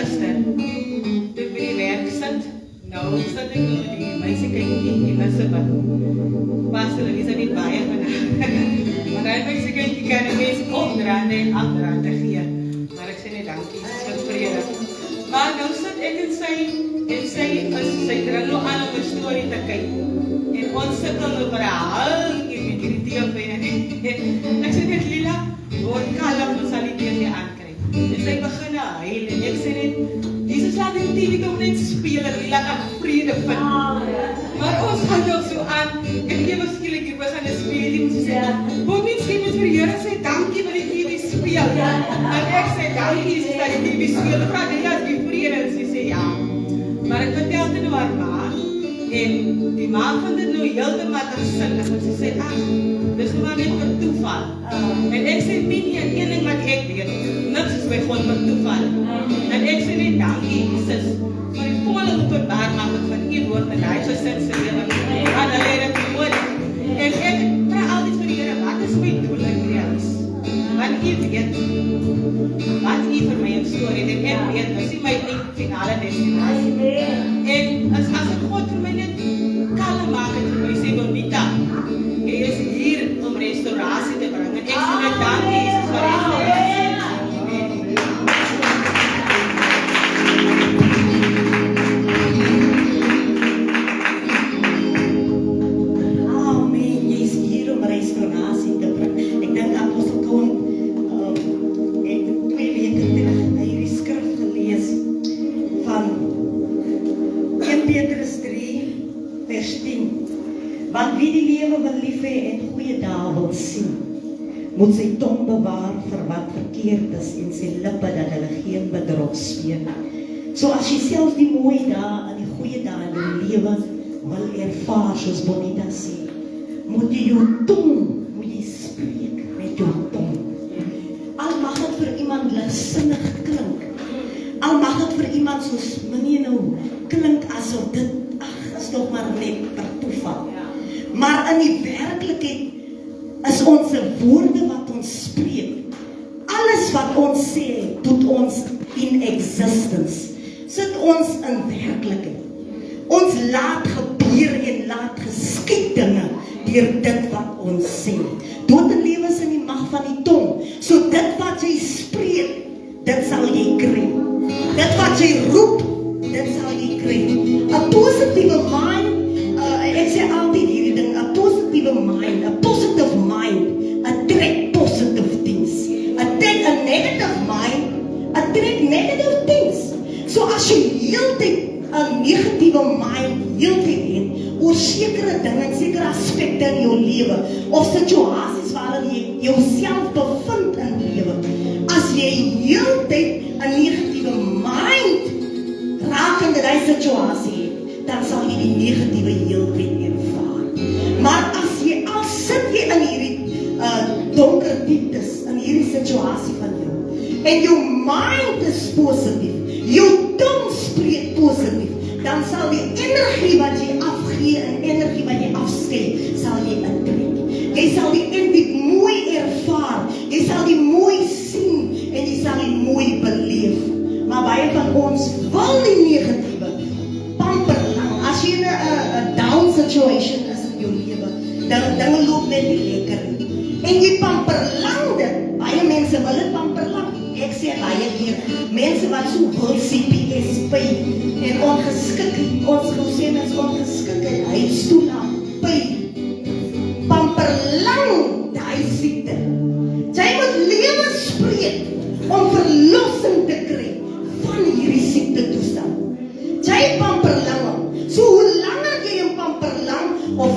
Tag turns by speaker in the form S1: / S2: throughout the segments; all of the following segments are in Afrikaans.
S1: gister, toe ek by die werk sit, nou sit ek nou die meisie kyk die Elisabeth. Pas hulle is nie baie van maar hy meisie kyk die kan die mens R8 en R8 gee. Maar ek sê net dankie, vir vrede. Maar nou sit ek en sy dring nou aan om 'n storie te kyk. En ons sit dan oor 'n halfuur met hierdie TV en ek sê net Lila, word kalm, ons sal die TV aankry. En sy begin huil en ek sê net, Jesus laat die TV toch net speel en Lila kan vrede vind. Maar ons gaan nog so aan, en ewe skielik hier begin een speel, die moet sê, hoop nie skien met vir Here sê, dankie vir die TV speel. En ek sê, dankie Jesus dat die TV speel, vraag die as die vrede, en sy sê, ja. Maar ek vertel dit nou haar ma, en die ma vind dit nou heeltemal sinnig, en sy sê, ach, dis nou maar net vir toeval. En ek sê, nie en een ding wat ek weet, niks is by God vir toeval. En ek sê net, dankie Jesus, vir die volle openbaar maak ek van die woord en die gesin se lewe, aan hulle het dit nodig. En ek vraag altyd vir die Here, wat is my doel in die huis? Want U weet, wat U vir my in storie, en ek weet, dis nie my finale destinasie. En as ek God vir my net kalm maak het vir my sê, Bonita, jy is hier om restaurasie te bring, en ek sê net, dankie Jesus vir restaurasie.
S2: Moet sy tong bewaar vir wat verkeerd is en sy lippe dat hulle geen bedrog speel. So as jy self die mooi dae en die goeie dae in jou lewe wil ervaar, soos Bonita sê, moet jy jou tong, moet jy spreek met jou tong. Al mag het vir iemand ligsinnig klink, al mag het vir iemand soos meneer nou klink asof dit, is nog maar net per toeval. Maar in die werklikheid is ons woorde wat ons spreek. Alles wat ons sê, doet ons in existence. Sit ons in werklikheid. Ons laat gebeur en laat geskied dinge deur dit wat ons sê. Dood en lewe is in die mag van die tong. So dit wat jy spreek, dit sal jy kry. Dit wat jy roep, dit sal jy kry. 'n positiewe mind, ek sê altyd hierdie ding, 'n positiewe mind, 'n positive mind, attract positive things. A negative mind, attract negative things. So as jy heeltyd 'n negatiewe mind heeltyd het, oor sekere dinge en sekere aspekte in jou lewe, of situasies waarin jy jouself bevind in lewe, as jy heeltyd 'n negatiewe mind rakende die situasie het, dan sal jy die negatiewe heeltyd ervaar. Maar as jy al sit jy in hierdie donker dieptes, in hierdie situasie van jou, en jou mind is positief, jou tong spreek positief, dan sal die energie wat jy afgee en energie wat jy afskei, sal jy intrek. Jy sal die eindelijk mooi ervaar, jy sal die mooi sien, en jy sal die mooi beleef. Maar baie van ons wil die negatiewe, pamperlang. As jy in 'n down situation is in jou lewe, dan dinge loop net nie lekker nie. En jy pamperlang dit, baie mense wil dit pamperlang. Ek sê baie keer, mense wat so wil CPS by, en ongeskikheid, ons gesê is ongeskikheid, hy stoel aan by, pamperlang die siekte. Jy moet lewe spreek, om verlossing te kry, van hierdie siekte toestand. Jy pamperlang, so hoe langer jy in pamperlang, of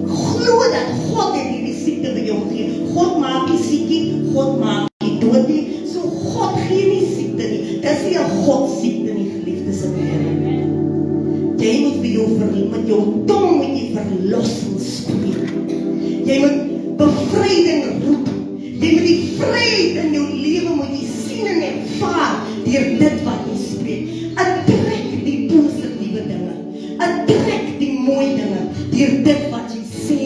S2: glo dat God het hierdie siekte by jou gee, God maak die siekte, God maak die dood nie, so God gee nie siekte nie, dis nie 'n God siekte nie, geliefdes in die Here. Jy moet vir jou met jou tong moet jy verlossing spreek. Jy moet bevryding roep. Jy moet die vryheid in jou lewe moet jy sien en ervaar deur dit wat jy spreek. Trek die positiewe dinge, trek die mooi dinge deur dit wat jy sê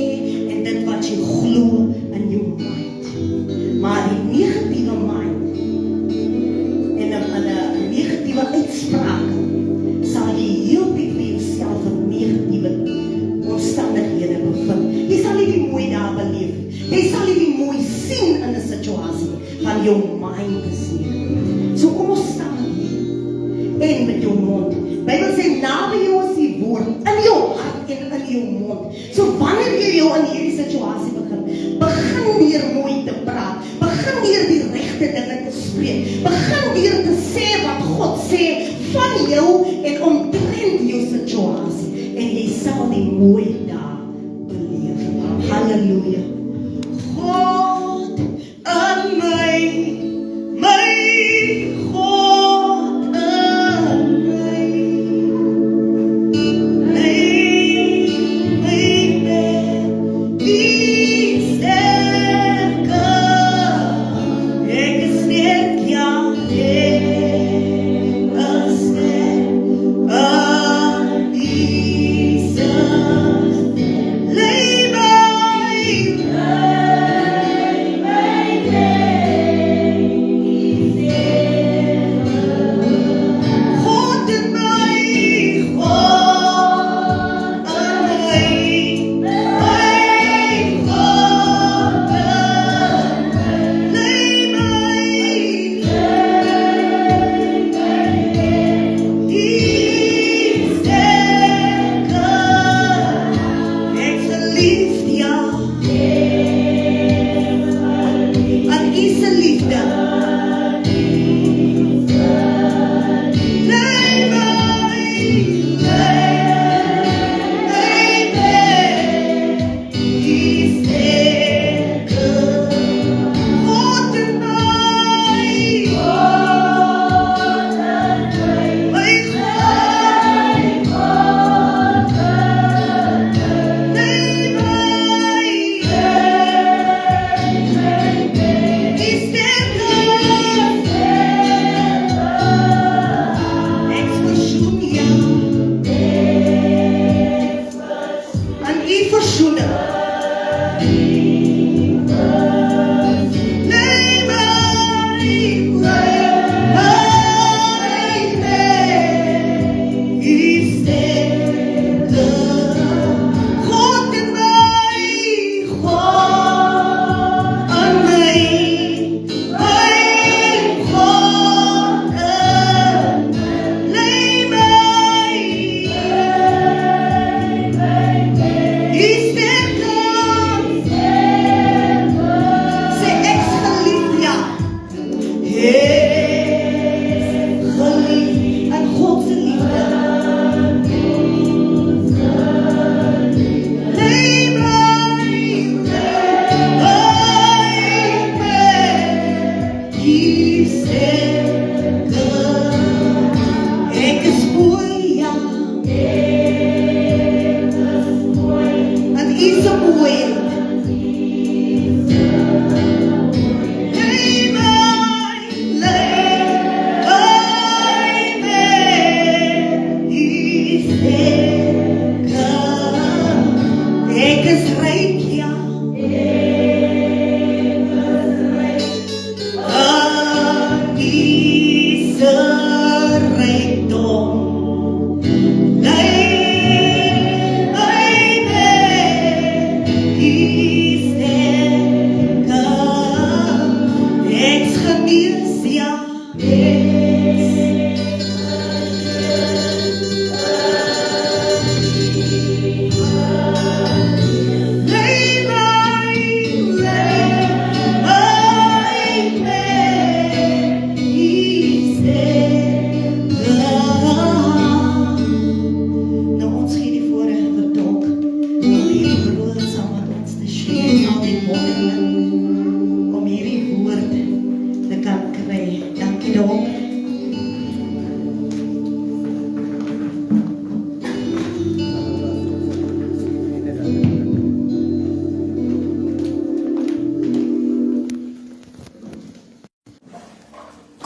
S2: en dit wat jy glo in jou mind. Maar die negatiewe mind en 'n negatiewe gedagtes nie. So kom ons staan hier en met jou mond. Bybel sê naby jou is die woord, in jou hart en in jou mond. So wanneer jy jou in hierdie situasie begin deur mooi te praat, begin deur die regte dinge te spreek, begin deur te sê wat God sê van jou en omtrent jou situasie, en jy sal die mooi dae beleef. Halleluja. God in my God in my,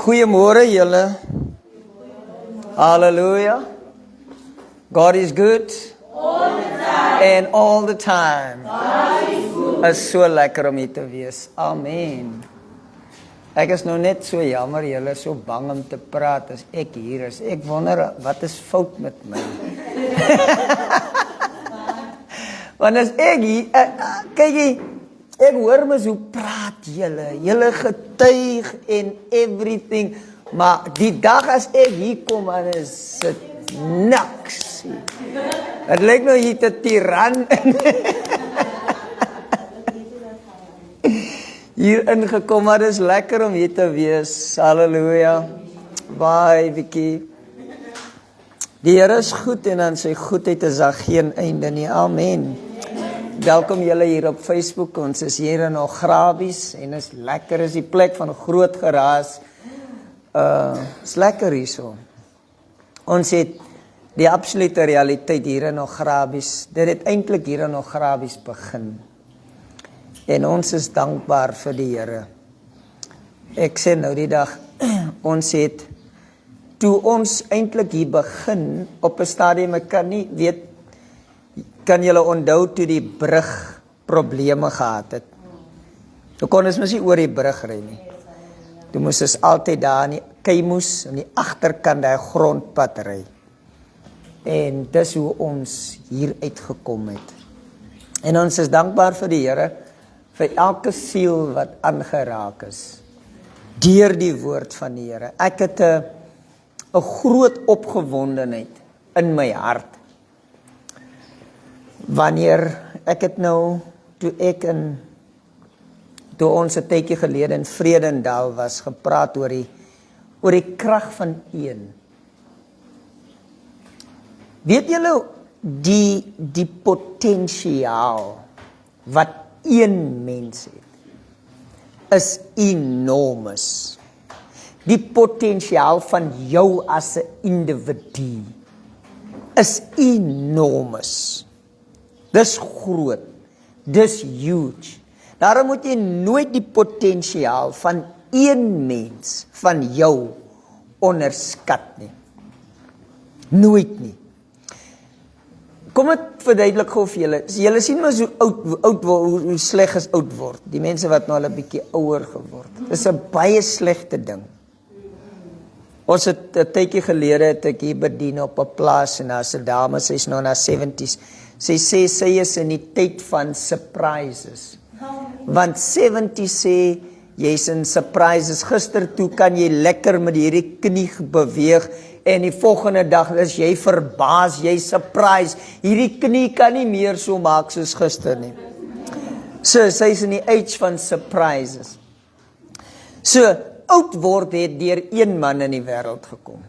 S3: Goeiemôre julle. Hallelujah. God is good. All the time. And all the time. God is good. Is so lekker om hier te wees. Amen. Ek is nou net so jammer, julle is so bang om te praat as ek hier is. Ek wonder wat is fout met my. Want as ek hier, kyk jy, ek hoor mens hoe praat julle getuig en everything, maar die dag as ek hier kom, dan is dit niks. Het lyk nou hier te tiran hier ingekom, maar dit is lekker om hier te wees. Halleluja. Bye, Vicky. Die Here is goed en aan sy goedheid is daar geen einde nie. Amen. Welkom julle hier op Facebook. Ons is hier in Ograbies en is lekker, is die plek van groot geraas. Is lekker hierso. Ons het die absolute realiteit hier in Ograbies. Dit het eintlik hier in Ograbies begin. En ons is dankbaar vir die Here. Ek sê nou die dag, ons het, toe ons eintlik hier begin, op 'n stadium, ek kan nie weet, kan julle onthou toe die brug probleme gehad het. Toe kon ons mos nie oor die brug ry nie. Toe moes ons altyd daar aan die Keimus, aan die agterkant daai grondpad ry. En dis hoe ons hier uitgekom het. En ons is dankbaar vir die Here, vir elke siel wat aangeraak is, deur die woord van die Here. Ek het 'n groot opgewondenheid in my hart, wanneer ek het nou, toe ons 'n tydjie gelede in Vredendal was, gepraat oor die krag van een. Weet julle, die potensiaal wat een mens het, is enormous. Die potensiaal van jou as 'n individu is enormous. Dis groot. Dis huge. Daarom moet jy nooit die potensiaal van een mens, van jou, onderskat nie. Nooit nie. Kom ek verduidelik gou vir julle. Julle sien maar so hoe sleg is oud word. Die mense wat nou al 'n bietjie ouer geword. Dis 'n baie slegte ding. Ons het 'n tydjie gelede het ek hier bedien op 'n plaas en daar's 'n dame, sy's nou in haar 70's. Sy sê sy is in die tyd van surprises. Want 70 sê jy's in surprises. Gister toe kan jy lekker met hierdie knie beweeg en die volgende dag is jy verbaas, jy surprise. Hierdie knie kan nie meer so maak soos gister nie. So sy's in die age van surprises. So oud word het deur een man in die wêreld gekom.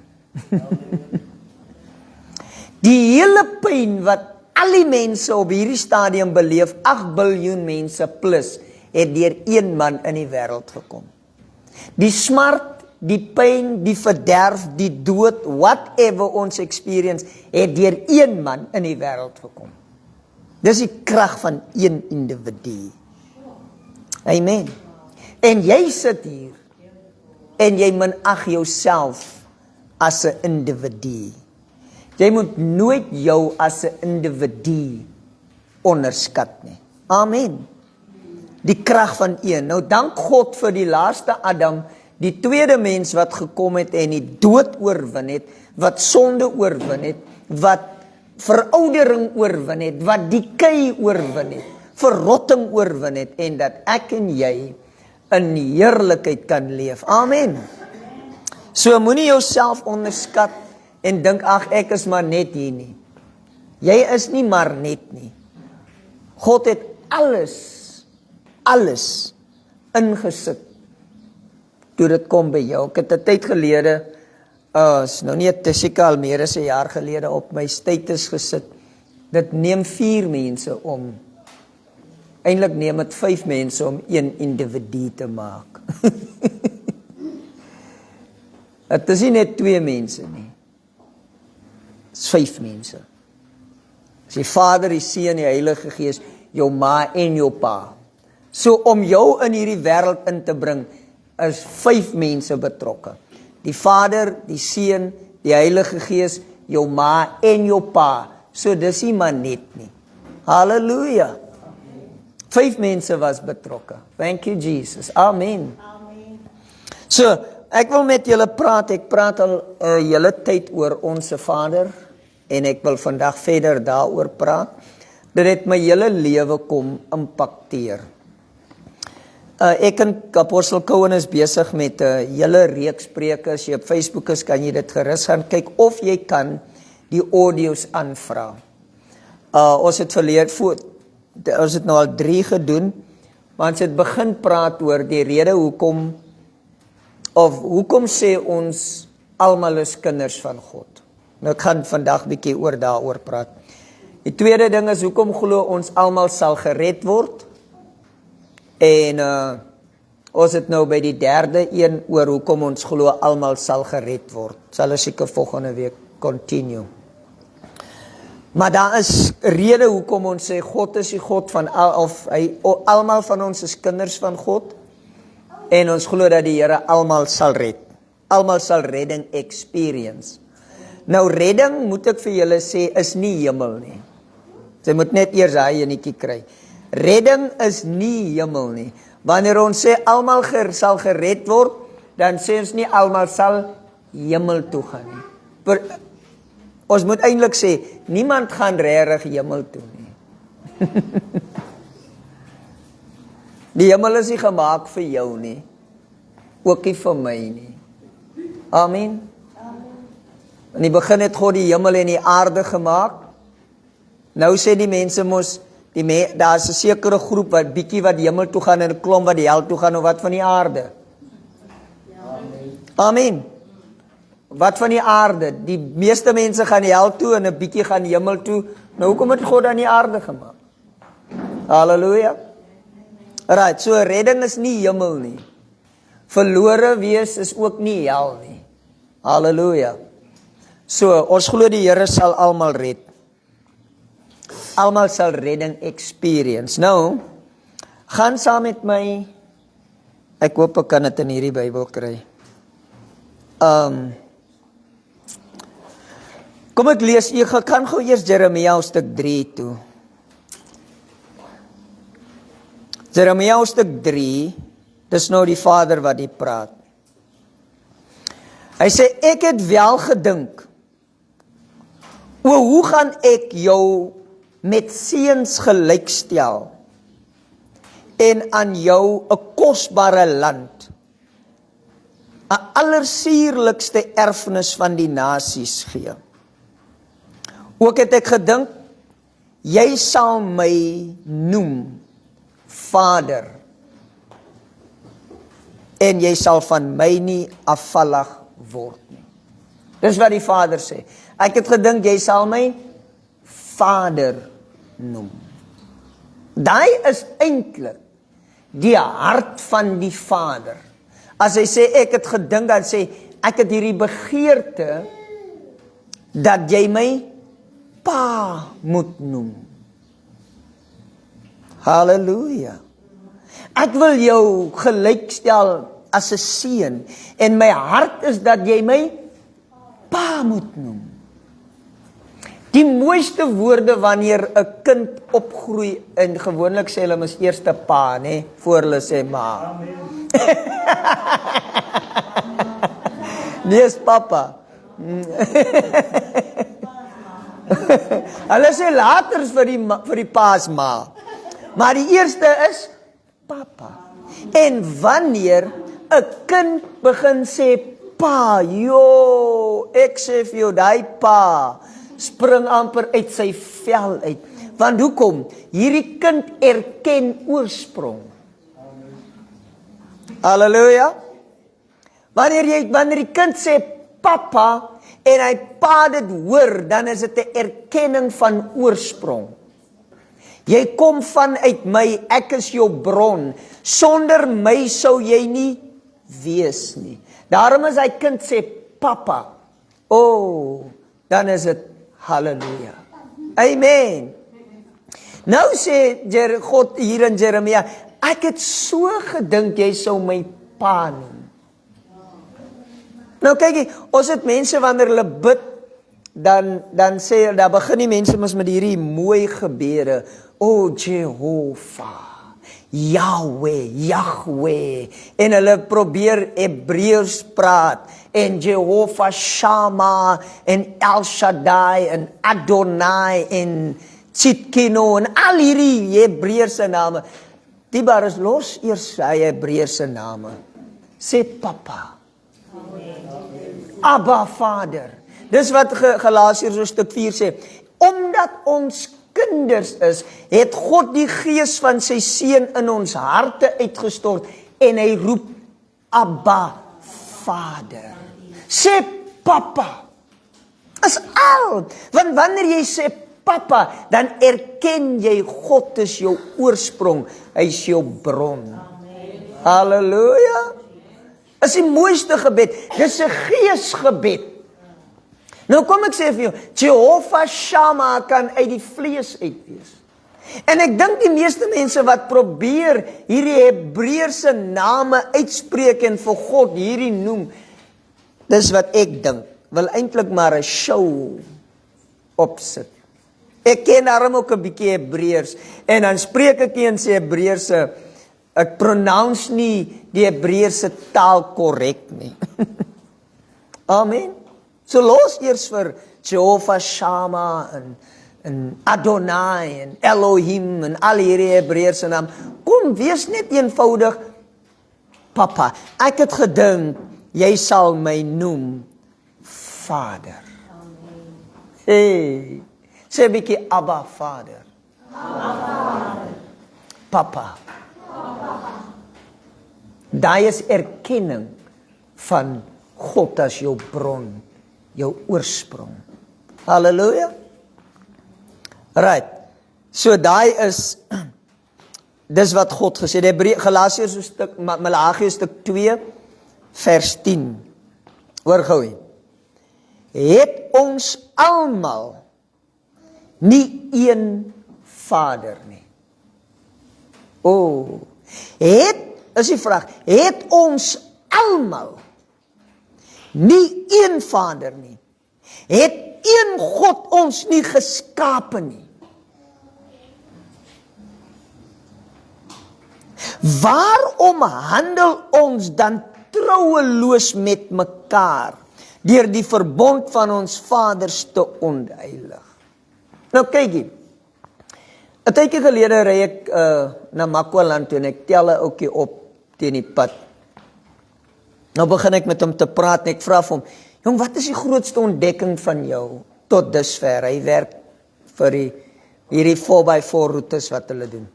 S3: Die hele pyn wat al die mense op hierdie stadium beleef, 8 biljoen mense plus, het deur een man in die wêreld gekom. Die smart, die pyn, die verderf, die dood, whatever ons experience, het deur een man in die wêreld gekom. Dis die krag van een individu. Amen. En jy sit hier, en jy minag jouself as 'n individu. Jy moet nooit jou as 'n individu onderskat nie. Amen. Die krag van een. Nou dank God vir die laaste Adam, die tweede mens wat gekom het en die dood oorwin het, wat sonde oorwin het, wat veroudering oorwin het, wat decay oorwin het, verrotting oorwin het, en dat ek en jy in heerlikheid kan leef. Amen. So moenie jouself onderskat en dink, ag, ek is maar net hier nie. Jy is nie maar net nie. God het alles ingesit toe dit kom by jou. Ek het 'n tyd gelede, is nou nie, het seker al meer as 'n jaar gelede op my status gesit. Dit neem 4 mense om, eintlik neem dit 5 mense om een individu te maak. Het is nie net 2 mense nie. Het is 5 mense. Dis die Vader, die Seun, die Heilige Gees, jou ma en jou pa. So om jou in hierdie wêreld in te bring, is 5 mense betrokke. Die Vader, die Seun, die Heilige Gees, jou ma en jou pa. So dis nie maar net nie. Halleluja. 5 mense was betrokke. Thank you Jesus. Amen. So, ek wil met julle praat. Ek praat al 'n hele tyd oor Onse Vader en ek wil vandag verder daaroor praat. Dit het my hele lewe kom impakteer. Ek en Apostel Cowan is besig met 'n hele reeks preke. As jy op Facebook is, kan jy dit gerus gaan kyk of jy kan die audio's aanvra. Ons het ons het nou al 3 gedoen, maar ons het begin praat oor die rede hoekom sê ons almal is kinders van God. Nou ek gaan vandag bietjie daaroor praat. Die tweede ding is hoekom glo ons almal sal gered word? En ons het nou by die derde een oor hoekom ons glo almal sal gered word. Sal ons seker volgende week continue. Maar daar is rede hoekom ons sê God is die God van almal van ons is kinders van God. En ons glo dat die Here almal sal red. Almal sal redding experience. Nou redding, moet ek vir julle sê, is nie hemel nie. Jy moet net eers daai enetjie kry. Redding is nie hemel nie. Wanneer ons sê almal sal gered word, dan sê ons nie almal sal hemel toe gaan nie. Ons moet eintlik sê, niemand gaan regtig hemel toe nie. Die hemel is nie gemaak vir jou nie. Ook nie vir my nie. Amen. In die begin het God die hemel en die aarde gemaak. Nou sê die mense mos, daar is 'n sekere groep wat bietjie wat hemel toe gaan en 'n klomp wat die hel toe gaan of wat van die aarde. Amen. Wat van die aarde? Die meeste mense gaan die hel toe en 'n bietjie gaan die hemel toe. Nou hoekom het God dan die aarde gemaak? Halleluja. Right, so redding is nie hemel nie. Verlore wees is ook nie hel nie. Halleluja. So, ons glo die Here sal almal red. Almal sal redding experience. Nou, gaan saam met my. Ek hoop ek kan dit in hierdie Bybel kry. Kom ek lees, ek kan gou eers Jeremia hoofstuk 3 toe. Jeremia hoofstuk 3, dis nou die Vader wat die praat. Hy sê, ek het wel gedink, hoe gaan ek jou met seuns gelykstel en aan jou 'n kosbare land, 'n allersierlikste erfenis van die nasies gee. Ook het ek gedink, jy sal my noem Vader, en jy sal van my nie afvallig word nie. Dis wat die Vader sê. Ek het gedink, jy sal my Vader noem. Daai is eintlik die hart van die Vader. As hy sê, ek het gedink, dan sê, ek het hierdie begeerte, dat jy my Pa moet noem. Halleluja. Ek wil jou gelykstel as 'n seun, en my hart is dat jy my Pa moet noem. Die mooiste woorde wanneer 'n kind opgroei, en gewoonlik sê hulle mis eerste pa, né, voor hulle sê ma. Nee, is papa. Hulle sê later vir die pa's ma. Maar die eerste is papa. En wanneer 'n kind begin sê pa, ek sê vir jou, daai pa spring amper uit sy vel uit. Want hoekom? Hierdie kind erken oorsprong. Halleluja. Wanneer die kind sê papa en hy pa dit hoor, dan is dit 'n erkenning van oorsprong. Jy kom vanuit my, ek is jou bron. Sonder my sou jy nie wees nie. Daarom as hy kind sê papa, dan is dit halleluja. Amen. Nou sê God hier in Jeremia, ek het so gedink jy sou my pa noem. Nou kyk, ons het mense wanneer hulle bid, dan sê, daar begin die mense mos met hierdie mooi gebede, Jehovah, Yahweh, en hulle probeer Hebreërs praat, en Jehovah Shammah, en El Shaddai, en Adonai, en Tsidkenu, en al hierdie Hebreëse name. Tiberius, los eers sy Hebreëse name. Sê Papa. Abba Vader. Dis wat Galasiërs hoofstuk 4 sê. Omdat ons kinders is, het God die gees van sy seun in ons harte uitgestort en hy roep Abba Vader. Sê Papa. Is al. Want wanneer jy sê Papa, dan erken jy God is jou oorsprong, hy is jou bron. Amen. Halleluja. Is die mooiste gebed, dis 'n geesgebed. Nou kom ek sê vir jou, Jehovah Shammah kan uit die vlees uitwees. En ek dink die meeste mense wat probeer hierdie Hebreëse name uitspreek en vir God hierdie noem, dis wat ek dink, wil eintlik maar 'n show opsit. Ek ken daarom ook 'n bietjie Hebreërs, en dan spreek ek nie in sy Hebreëse, ek pronounce nie die Hebreëse taal korrek nie. Amen. So los eers vir Jehovah Shammah en Adonai en Elohim en al hierdie Hebreëse naam. Kom, wees net eenvoudig Papa. Ek het gedink jy sal my noem Vader. Hey, sê 'n bietjie Abba Vader. Papa. Daai is erkenning van God as jou bron, jou oorsprong. Halleluja. Right. So daai is, dis wat God gesê het. Galasiërs stuk, Malagi stuk 2 vers 10. Hoor gou hier. Het ons almal nie een Vader nie. Is die vraag, het ons almal nie een Vader nie? Het een God ons nie geskape nie? Waarom handel ons dan trouweloos met mekaar deur die verbond van ons vaders te ontheilig? Nou kyk hier. 'n tydjie gelede ry ek na Makwaland toe en ek tel 'n ouetjie op teen die pad. Nou begin ek met hom te praat en ek vra vir hom, jong, wat is die grootste ontdekking van jou tot dusver? Hy werk vir hierdie 4x4 roetes wat hulle doen.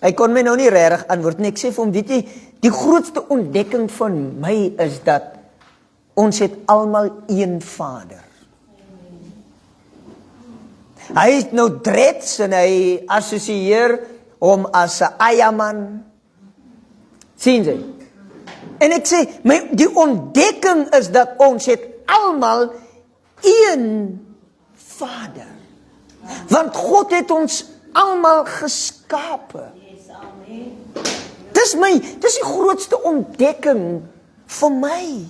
S3: Hy kon my nou nie regtig antwoord nie. Ek sê vir hom, weet jy, die grootste ontdekking van my is dat ons het almal een Vader. Hy het nou dreads en hy assosieer hom as 'n eierman. Sien jy? En ek sê, die ontdekking is dat ons het almal een Vader. Want God het ons almal geskape. Dis die grootste ontdekking vir my.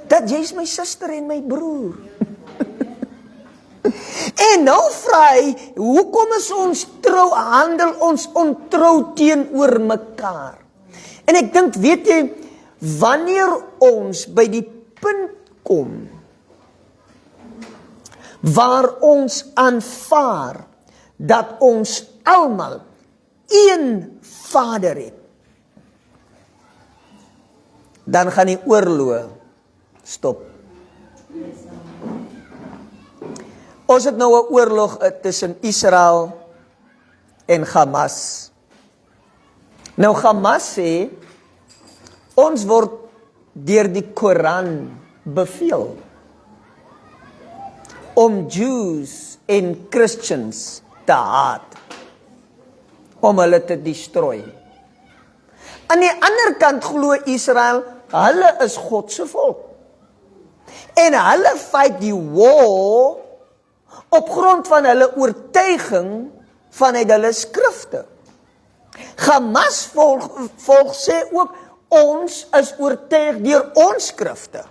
S3: Dat jy is my suster en my broer. En nou vra hy, hoekom is ons handel ons ontrou teenoor mekaar? En ek dink, weet jy, wanneer ons by die punt kom, waar ons aanvaar, dat ons almal een Vader het, dan gaan die oorlog stop. Ons het nou 'n oorlog tussen Israel en Hamas. Nou Hamas sê, ons word deur die Koran beveel om Jews en Christians te haat, om hulle te destroy. Aan die ander kant glo Israel, hulle is God se volk. En hulle fight die war op grond van hulle oortuiging vanuit hulle skrifte. Hamas volg sê ook, ons is oortuig deur ons skrifte.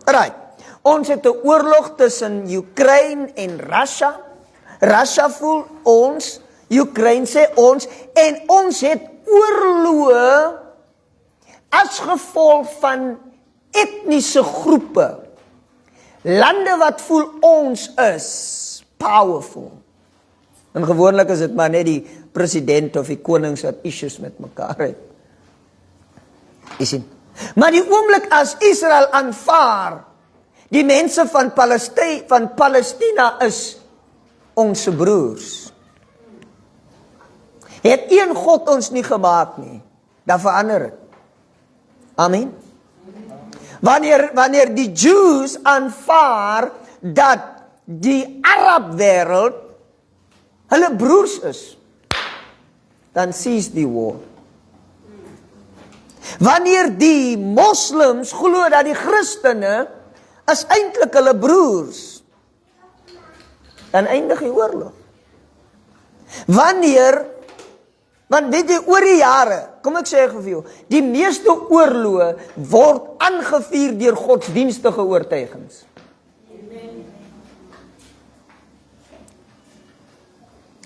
S3: Right. Ons het 'n oorlog tussen Oekraïne en Russia. Russia voel ons, Oekraïne sê ons, en ons het oorloë as gevolg van etniese groepe. Lande wat voel ons is powerful. En gewoonlik is dit maar net die president of die konings wat issues met mekaar het. Jy sien. Maar die oomblik as Israel aanvaar, die mense van Palestina is ons broers. Het een God ons nie gemaak nie, dan verander het. Amen. Wanneer die Jews aanvaar dat die Arab wêreld hulle broers is, dan cease die war. Wanneer die moslims glo dat die Christene is eintlik hulle broers, dan eindig die oorlog. Want weet jy, oor die jare, kom ek sê vir jou, die meeste oorloë word aangevuur deur godsdienstige oortuigings.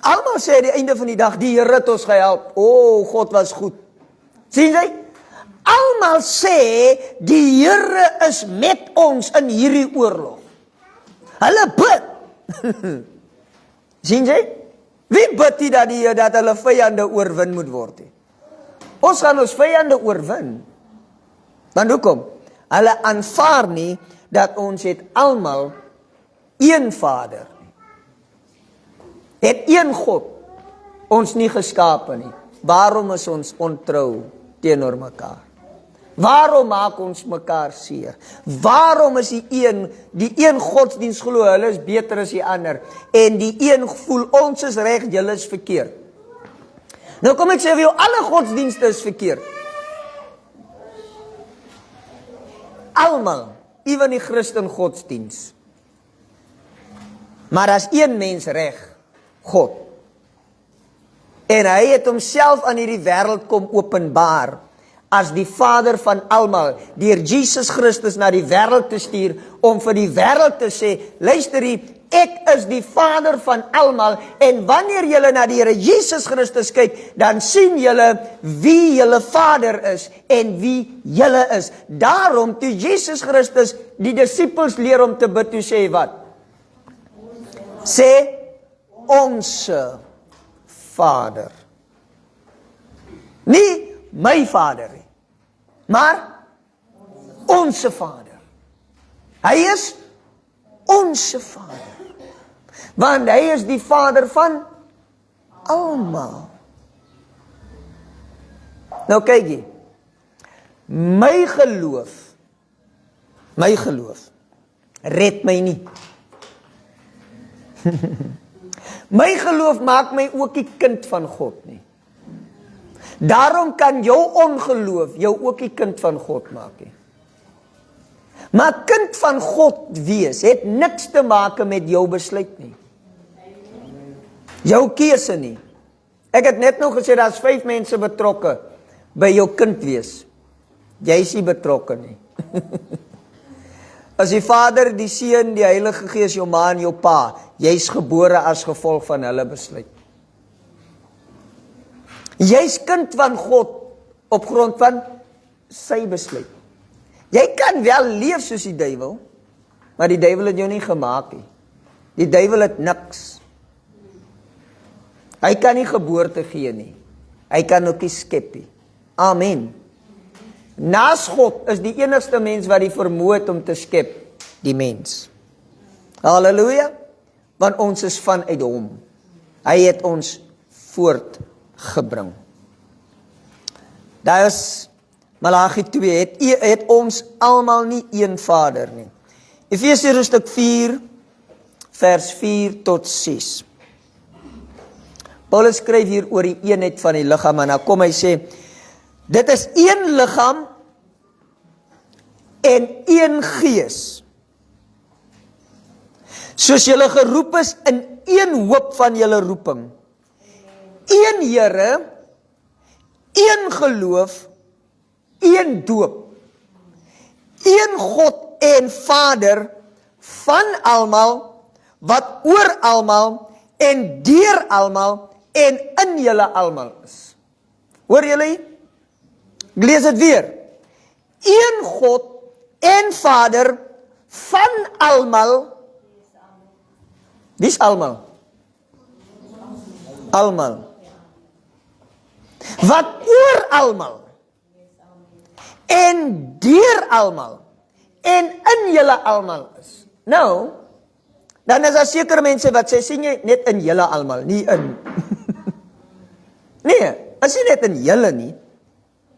S3: Almal sê aan die einde van die dag, die Here het ons gehelp. O, God was goed. Sien jy? Almal sê, die Here is met ons in hierdie oorlog. Hulle bid. Sien jy? Wie bid nie dat hulle vyande oorwin moet word nie? Ons gaan ons vyande oorwin. Want hoekom? Hulle aanvaar nie dat ons het almal een Vader. Het een God ons nie geskape nie. Waarom is ons ontrou teenoor mekaar? Waarom maak ons mekaar seer? Waarom is die een godsdienst glo, hulle is beter as die ander, en die een voel ons is reg, julle is verkeerd? Nou kom ek sê vir jou, alle godsdienste is verkeerd. Almal, ewen die Christen godsdienst. Maar as een mens reg, God. En hy het homself aan hierdie wêreld kom openbaar as die Vader van almal, deur Jesus Christus na die wêreld te stuur, om vir die wêreld te sê, luister hier, ek is die Vader van almal, en wanneer julle na die Here Jesus Christus kyk, dan sien julle wie julle Vader is, en wie julle is. Daarom, toe Jesus Christus die disippels leer om te bid, toe sê wat? Sê, onse Vader. Nie my Vader nie, maar onse Vader. Hy is onse Vader. Want hy is die Vader van almal. Nou kyk jy, my geloof red my nie. My geloof maak my ook nie kind van God nie. Daarom kan jou ongeloof jou ook nie kind van God maak nie. Maar kind van God wees het niks te maak met jou besluit nie. Jou keuse nie. Ek het net nog gesê, daar is 5 mense betrokke by jou kind wees. Jy is nie betrokke nie. As die Vader, die Seun, die Heilige Gees, jou ma en jou pa, jy is gebore as gevolg van hulle besluit. Jy is kind van God op grond van sy besluit. Jy kan wel leef soos die duiwel, maar die duiwel het jou nie gemaak nie. Die duiwel het niks. Hy kan nie geboorte gee nie. Hy kan ook nie skep nie. Amen. Naas God is die enigste mens wat die vermoë het om te skep, die mens. Halleluja. Want ons is vanuit hom. Hy het ons voortgebring. Daar is Malagi 2, het ons almal nie een Vader nie. Efesiërs hoofstuk 4, vers 4 tot 6. Paulus skryf hier oor die eenheid van die liggaam, en dan kom hy sê, dit is een liggaam en een gees. Soos julle geroep is in een hoop van julle roeping. Een Here, een geloof, een doop. Een God en Vader van almal, wat oor almal en deur almal en in julle almal is. Hoor julle? Ek lees dit weer. Een God en Vader van almal. Wie is almal? almal. Wat oor almal en deur almal en in julle almal is. Nou, dan is daar sekere mense wat sê, sien jy net in julle almal, nie in. Nee, as jy net in julle nie,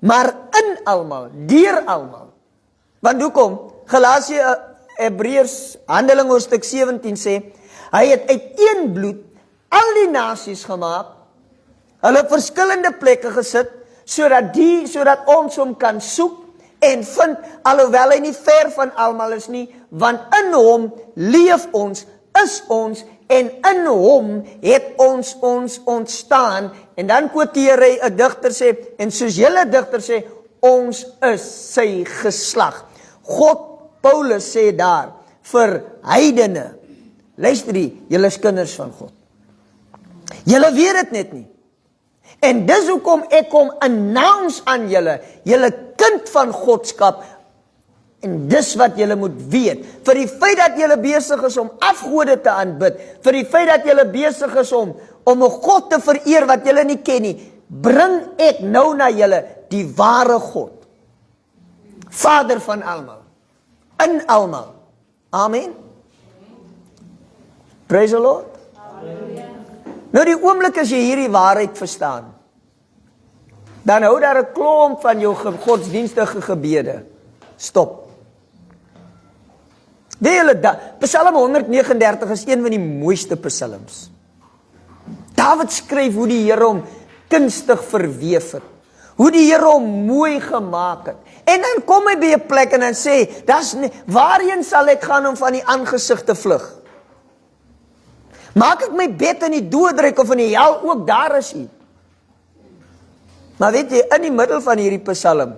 S3: maar in almal, deur almal. Want hoekom? Galasië, Hebreërs, Handelinge hoofstuk 17 sê, hy het uit een bloed al die nasies gemaak, hulle op verskillende plekke gesit, sodat ons hom kan soek en vind, alhoewel hy nie ver van almal is nie, want in hom leef ons, is ons, en in hom het ons ontstaan, en dan quoteer hy 'n digter sê, en soos julle digter sê, ons is sy geslag. God, Paulus sê daar, vir heidene, luister die, julle is kinders van God. Julle weet dit net nie. En dis hoekom ek kom announce aan julle kind van Godskap, en dis wat julle moet weet. Vir die feit dat julle besig is om afgode te aanbid, vir die feit dat julle besig is om 'n God te vereer wat julle nie ken nie, bring ek nou na julle die ware God. Vader van almal, in almal. Amen. Praise the Lord. Nou die oomblik as jy hierdie waarheid verstaan, dan hou daar 'n klomp van jou godsdienstige gebede. Stop. Psalm 139 is een van die mooiste psalms. Dawid skryf hoe die Here hom kunstig verweef het. Hoe die Here hom mooi gemaak het. En dan kom hy by 'n plek en dan sê, waarheen sal ek gaan om van die aangesig te vlug? Maak ek my bed in die doodryk of in die hel, ook daar is hy. Maar weet jy, in die middel van hierdie psalm,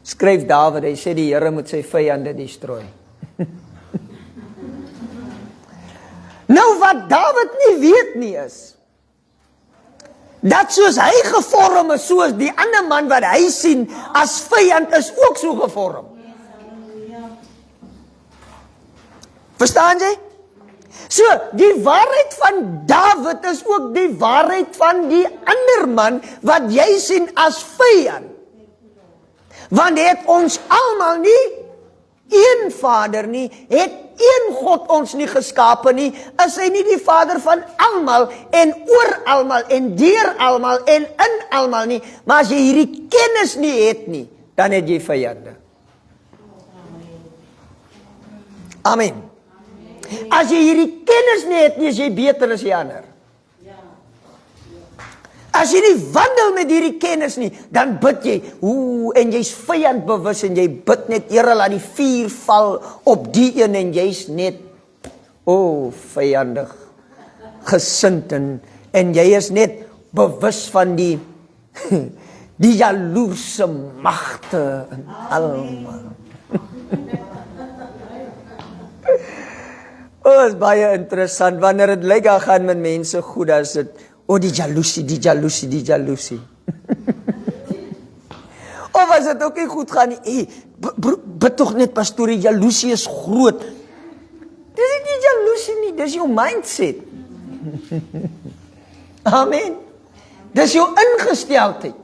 S3: skryf Dawid, hy sê die Here moet sy vyande destroy. Nou wat Dawid nie weet nie is, dat soos hy gevorm is, soos die ander man wat hy sien as vyand is ook so gevorm. Verstaan jy? So, die waarheid van Dawid is ook die waarheid van die ander man wat jy sien as vyand. Want het ons almal nie een Vader nie, het een God ons nie geskape nie, is hy nie die Vader van almal en oor almal en deur almal en in almal nie, maar as jy hierdie kennis nie het nie, dan het jy vyande. Amen. As jy hierdie kennis nie het nie, is jy beter as die ander. As jy nie wandel met hierdie kennis nie, dan bid jy, en jy's vyandbewus en jy bid net, Here, laat die vuur val op die een en jy's net, vyandig gesind en jy is net bewus van die jaloerse magte en almal. Is baie interessant, wanneer het lyk gaan met mense goed, as dit, die jaloesie. Of as dit ook nie goed gaan nie, bid toch net pastoor, die jaloesie is groot. Dis nie jaloesie nie, dis jou mindset. Amen. Dis jou ingesteldheid.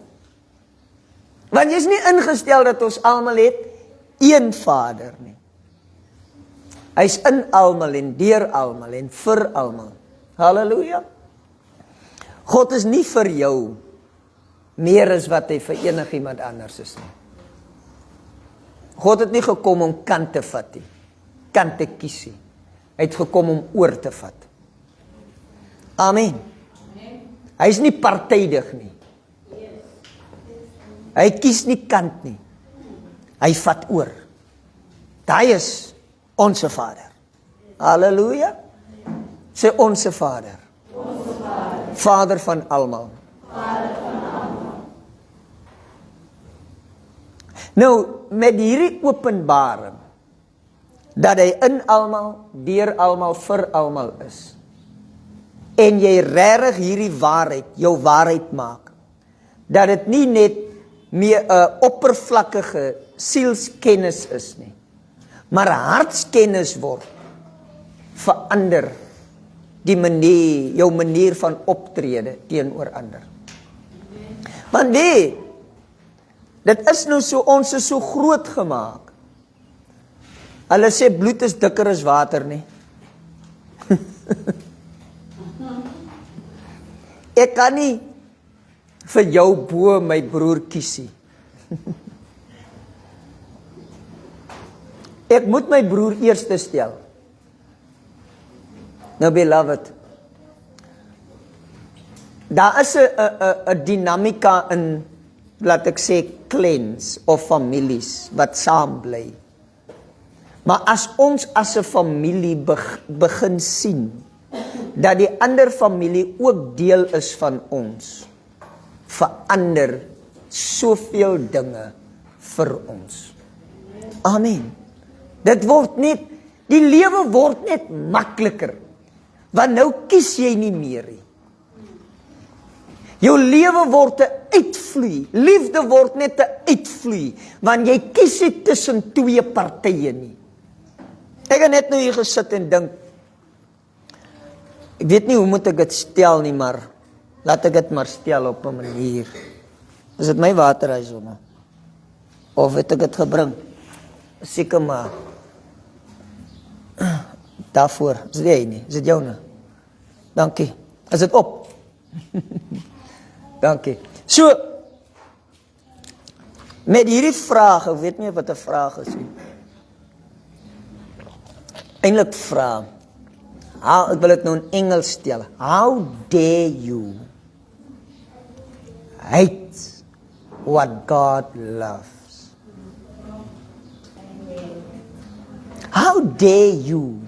S3: Want jy is nie ingestel dat ons almal het een Vader nie. Hy is in almal en deur almal en vir almal. Halleluja. God is nie vir jou meer as wat hy vir enigiemand anders is nie. God het nie gekom om kant te vat nie, kant te kies nie. Hy het gekom om oor te vat. Amen. Hy is nie partydig nie. Hy kies nie kant nie. Hy vat oor. Daai is onse Vader. Halleluja. Sê onse Vader. Vader van almal. Nou, met hierdie openbaring, dat hy in almal, deur almal, vir almal is, en jy regtig hierdie waarheid, jou waarheid maak, dat dit nie net meer 'n oppervlakkige sielskennis is nie, maar hartskennis word, verander jou manier van optrede teenoor ander. Want dit is nou so, ons is so groot gemaak. Hulle sê bloed is dikker as water, nie? Ek kan nie vir jou bo my broer kiesie. Ek moet my broer eerste stel. Nou beloved, daar is 'n dinamika in, laat ek sê, clans of families wat saam bly. Maar as ons as 'n familie begin sien dat die ander familie ook deel is van ons, verander soveel dinge vir ons. Amen. Dit word net, die lewe word net makliker, want nou kies jy nie meer nie. Jou lewe word 'n uitvloei, liefde word net 'n uitvloei, want jy kies nie tussen twee partye nie. Ek het net nou hier gesit en dink, ek weet nie hoe moet ek dit stel nie, maar laat ek dit maar stel op 'n manier. Is dit my waterhuis nou? Of het ek dit gebring? Seker maar. Daarvoor, is dit jy nie? Is dit joune? Dankie. Is dit op? Dankie. So, met hierdie vraag, ek weet nie wat 'n vraag is nie. Eintlik vra, ek wil dit nou in Engels stel. How dare you hate what God loves? How dare you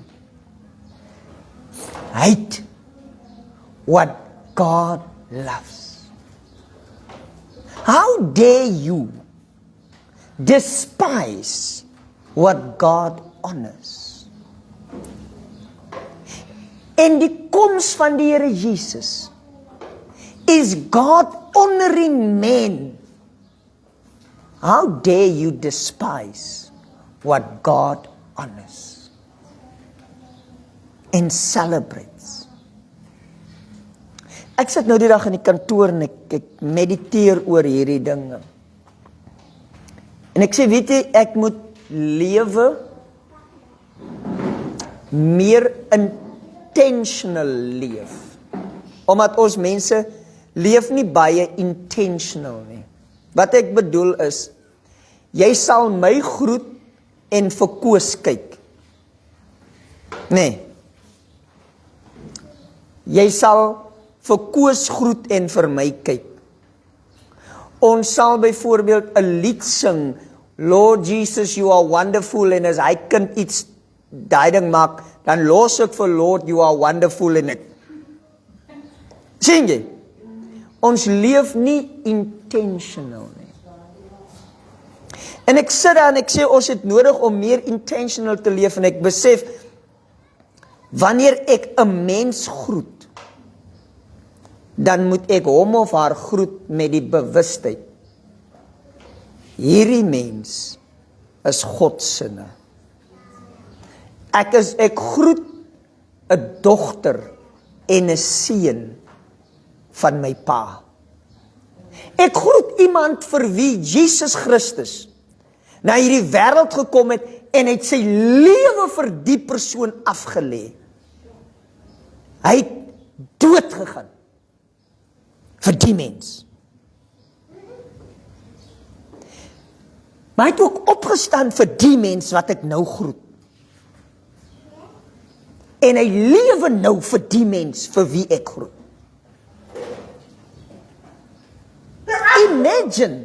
S3: hate what God loves? How dare you despise what God honors? En die koms van die Here Jesus is God honoring men. How dare you despise what God honors and celebrates? Ek sit nou die dag in die kantoor en ek mediteer oor hierdie dinge. En ek sê, weet jy, ek moet lewe meer intentional leef. Omdat ons mense leef nie baie intentional nie. Wat ek bedoel is, jy sal my groet en vir Koos kyk. Nee. Jy sal vir Koos groet en vir my kyk. Ons sal byvoorbeeld 'n lied sing, Lord Jesus, you are wonderful, en as hy kind iets daai ding maak, dan los ek vir Lord, you are wonderful in it. Sien jy? Ons leef nie intentional nie. En ek sit daar en ek sê, ons het nodig om meer intentional te leef, en ek besef, wanneer ek 'n mens groet, dan moet ek hom of haar groet met die bewustheid. Hierdie mens is God se sinne. Ek groet 'n dogter en 'n seun van my pa. Ek groet iemand vir wie Jesus Christus na hierdie wêreld gekom het en het sy lewe vir die persoon afgelê. Hy het dood gegaan vir die mens. Maar hy het ook opgestaan vir die mens wat ek nou groet. En hy lewe nou vir die mens vir wie ek groet. Imagine,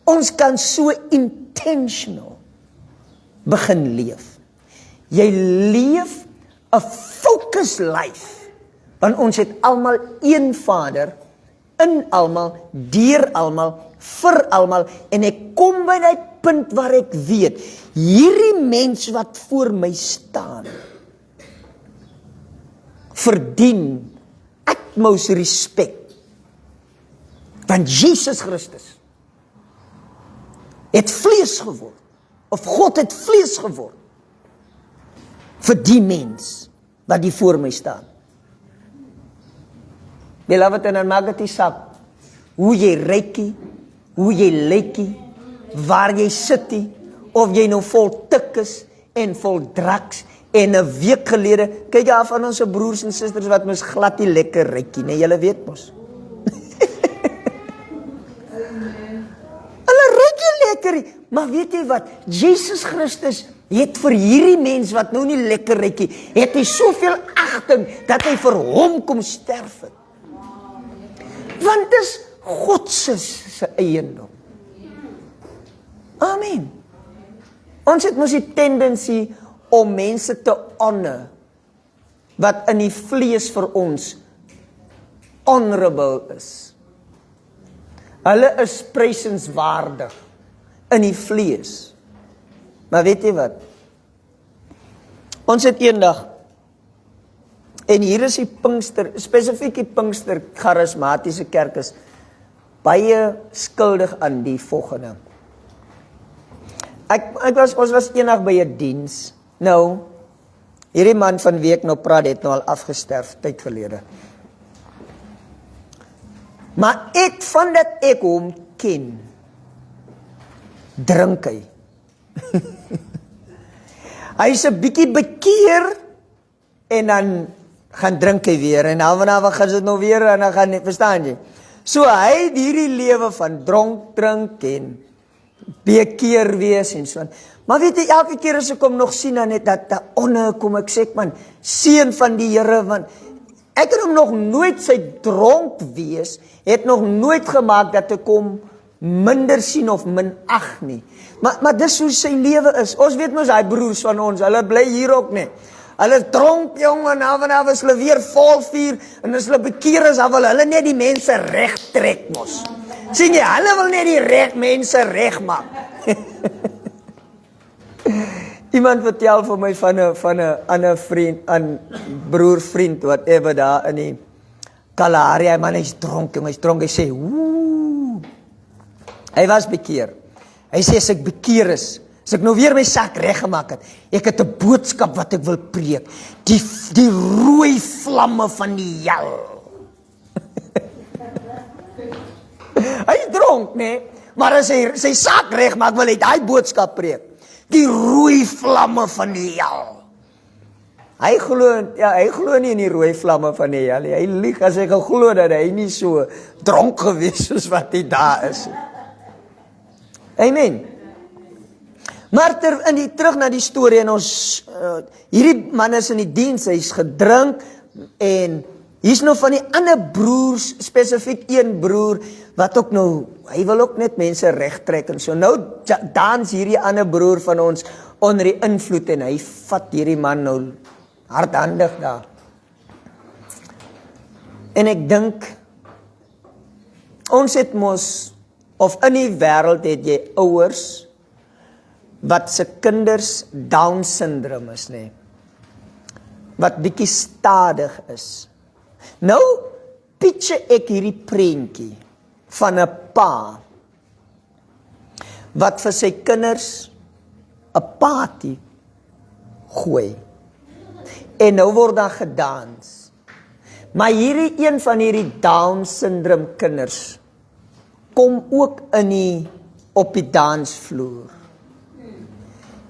S3: ons kan so intentional begin leef. Jy leef 'n focus life, want ons het almal een Vader, in almal, deur almal, vir almal, en ek kom by die punt waar ek weet, hierdie mens wat voor my staan, verdien utmost respect. Want Jesus Christus het vlees geword, of God het vlees geword, vir die mens wat die voor my staan. Beloved, en dan maak dit nie saak hoe jy rykie, hoe jy lykie, waar jy sitie, of jy nou vol tik is en vol draks, en 'n week gelede, kyk jy af aan ons broers en susters wat mos glad nie lekker rykie, nee, julle weet mos. Hulle rykie lekker, maar weet jy wat, Jesus Christus het vir hierdie mens wat nou nie lekker rykie, het hy soveel agting, dat hy vir hom kom sterf het. Want dis God se eiendom. Amen. Ons het mos die tendensie om mense te honor, wat in die vlees vir ons honorable is. Hulle is prysenswaardig in die vlees. Maar weet jy wat? Ons het eendag, en hier is die Pinkster, spesifiek die Pinkster charismatiese kerk is baie skuldig aan die volgende. Ons was eendag by 'n diens. Nou, hierdie man van wie ek nou praat, het nou al afgesterf, tyd gelede. Maar van dat ek hom ken, drink hy. Hy is 'n bietjie bekeer, en dan gaan drink hy weer, en dan gaan dit nou weer, en dan gaan, verstaan jy? So hy het hierdie lewe van dronk, drink, en bekeer wees, en so. Maar weet jy, elke keer as ek hom nog sien, dan het dat kom ek sê, man, seun van die Here, want ek het hom nog nooit sy dronk wees, het nog nooit gemaak dat ek hom minder sien of minag nie. Maar dis hoe sy lewe is. Ons weet mos, hy broers van ons, hulle bly hier ook nie. Hulle is dronk, jong, en af is hulle weer vol vuur, en as hulle bekeer is, dan wil hulle net die mense recht trek mos. Sien jy, hulle wil net die mense recht maak. Iemand vertel vir my van 'n ander vriend, 'n broervriend, whatever, daar in die Kalahari, hy man, hy's dronk, jong, hy sê, woe, hy was bekeer. Hy sê, as ek bekeer is, as ek nou weer my sak reggemaak het, ek het 'n boodskap wat ek wil preek, die rooi vlamme van die hel. Hy is dronk, nee, maar as hy sy sak regmaak, wil hy daai boodskap preek. Die rooi vlamme van die hel. Hy glo nie in die rooi vlamme van die hel. Hy lieg as hy geglo dat hy nie so dronk gewees soos wat hy daar is. Amen. Maar terug na die storie, en ons, hierdie man is in die diens, hy is gedrink, en hier's nou van die ander broers, spesifiek een broer, wat ook nou, hy wil ook net mense recht trek, en so nou dans hierdie ander broer van ons onder die invloed, en hy vat hierdie man nou hardhandig daar. En ek dink, ons het mos, of in die wêreld het jy ouers, wat se kinders Down syndroom is, nee. Wat bietjie stadig is. Nou, picture ek hierdie prentjie van 'n pa, wat vir sy kinders 'n party gooi. En nou word daar gedans. Maar hierdie een van hierdie Down syndroom kinders, kom ook op die dansvloer.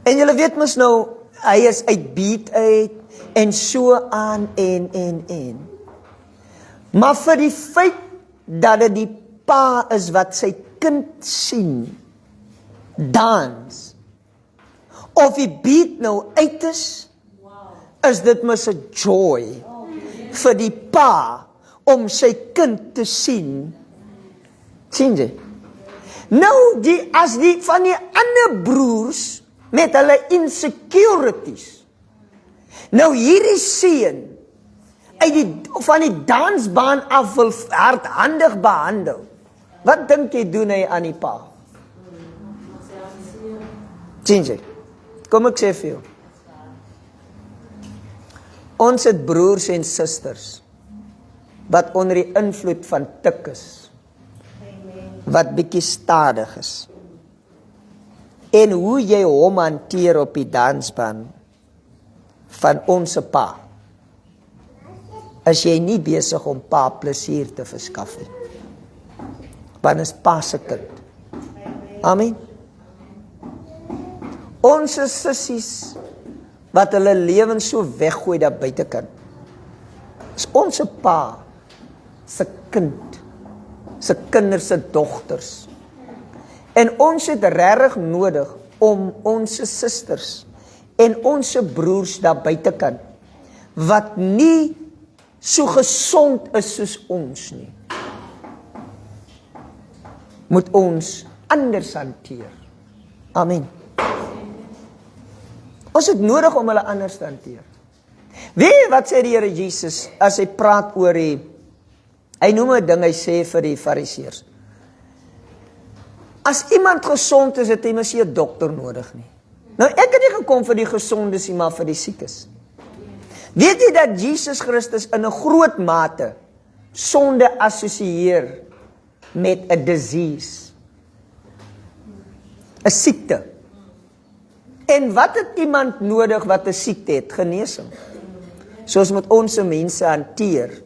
S3: En julle weet mos nou, hy is uit beat uit, en so aan, en. Maar vir die feit, dat dit die pa is, wat sy kind sien, dans, of die beat nou uit is dit mos 'n joy, vir die pa, om sy kind te sien, sien jy? Nou, as die van die ander broers, met hulle insecurities. Nou hierdie seun, van die dansbaan af wil hardhandig behandel. Wat dink jy doen hy aan die pa? Sien jy? Kom ek sê vir jou. Ons het broers en susters, wat onder die invloed van tik is, wat bietjie stadig is. En hoe jy hom hanteer op die dansbaan van ons pa, is jy nie besig om pa plesier te verskaf nie. Want is pa se kind. Amen. Ons sissies, wat hulle lewens so weggooi daar buitekant, is ons pa se kind, se kinders se dogters. En ons het regtig nodig om ons susters en ons broers daar buitekant, wat nie so gesond is soos ons nie, moet ons anders hanteer. Amen. Ons het nodig om hulle anders te hanteer. Weet jy wat sê die Here Jesus, as hy praat oor hy noem 'n ding, hy sê vir die fariseërs, as iemand gesond is, het hy mos nie 'n dokter nodig nie. Nou ek het nie gekom vir die gesondes nie, maar vir die siekes. Weet jy dat Jesus Christus in 'n groot mate sonde assosieer met 'n disease, 'n siekte? En wat het iemand nodig wat 'n siekte het? Genesing. Soos met ons mense hanteer,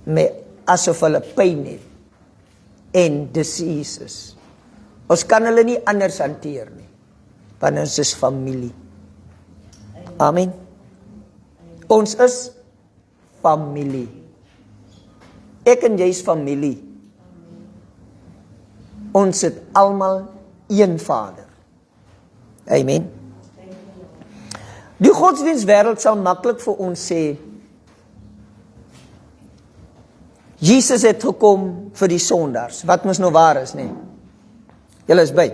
S3: met asof hulle pyn het en diseases. Ons kan hulle nie anders hanteer nie, want ons is familie. Amen. Ons is familie. Ek en jy is familie. Ons het almal een Vader. Amen. Die godsdienstwêreld sal maklik vir ons sê, Jesus het gekom vir die sondaars, wat mos nou waar is, nee. Julle is by.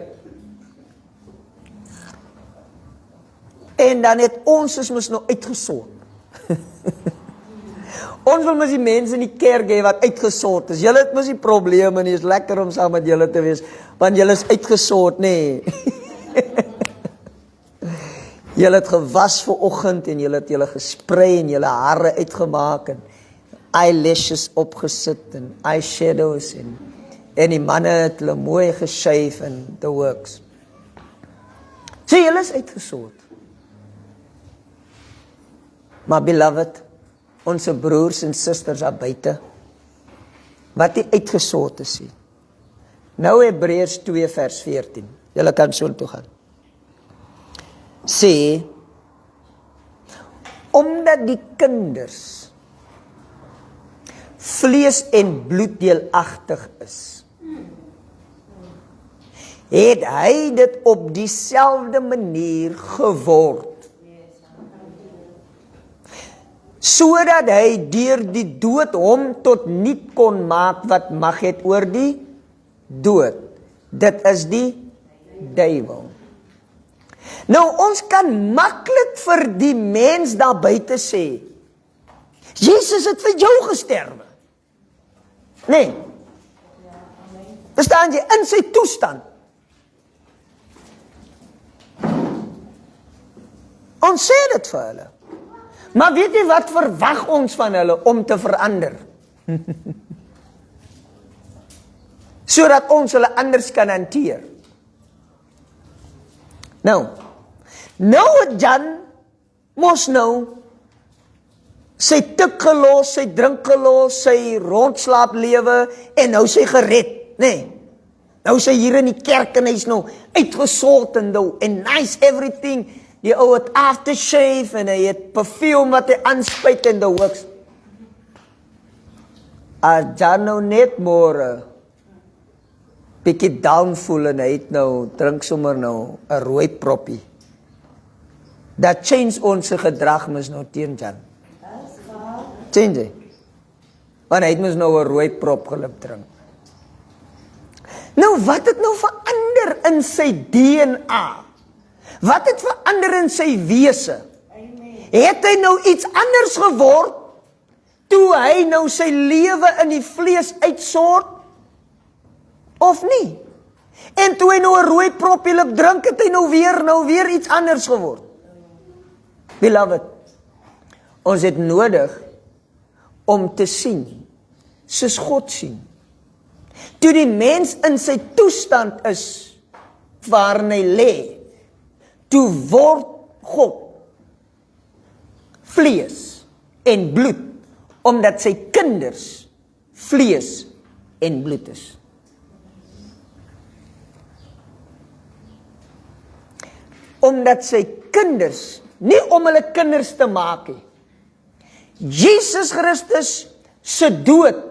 S3: En dan het ons is mos nou uitgesort. Ons wil mos die mense in die kerk hê wat uitgesort is. Julle het mos nie probleme nie, is lekker om saam met julle te wees, want julle is uitgesort, nee. Julle het gewas vir oggend en julle het julle gespray en julle hare uitgemaak en eyelashes opgesit en eyeshadows en die manne het hulle mooi geshave en the works. So julle is uitgesort. Maar beloved, onze broers en susters daar buite, wat die uitgesort is nie. Nou Hebreërs 2 vers 14, julle kan so toe gaan. Sê, omdat die kinders vlees en bloed deelagtig is, het hy dit op dieselfde manier geword, sodat hy deur die dood hom tot niet kon maak wat mag het oor die dood. Dit is die duiwel. Nou ons kan maklik vir die mens daar buite sê, Jesus het vir jou gesterwe. Nee. Verstaan jy, in sy toestand. Ons sê dit vir hulle. Maar weet jy wat verwag ons van hulle om te verander? Sodat ons hulle anders kan hanteer. Nou het Jan mos nou sy tik gelos, sy drink gelos, sy rondslaap lewe en nou sy gered, nee. Nou sy hier in die kerk en hy's nou uitgesort en nice everything. Die ou het aftershave en hy het perfume wat hy aanspuit en the works. As Jan nou net môre bietjie down voel en hy het nou, drink sommer nou 'n rooi proppie. Dat change ons gedrag mis nou teen Jan. Change hy. Want hy het mis nou 'n rooi prop gelip drink. Nou wat het nou verander in sy DNA? Wat het verander in sy wese? Het hy nou iets anders geword, toe hy nou sy lewe in die vlees uitsort, of nie? En toe hy nou 'n rooi proppie lip drink, het hy nou weer iets anders geword. Beloved, ons het nodig om te sien, soos God sien. Toe die mens in sy toestand is, waarin hy lê, toe word God vlees en bloed, omdat sy kinders vlees en bloed is. Omdat sy kinders, nie om hulle kinders te maak nie. Jesus Christus se dood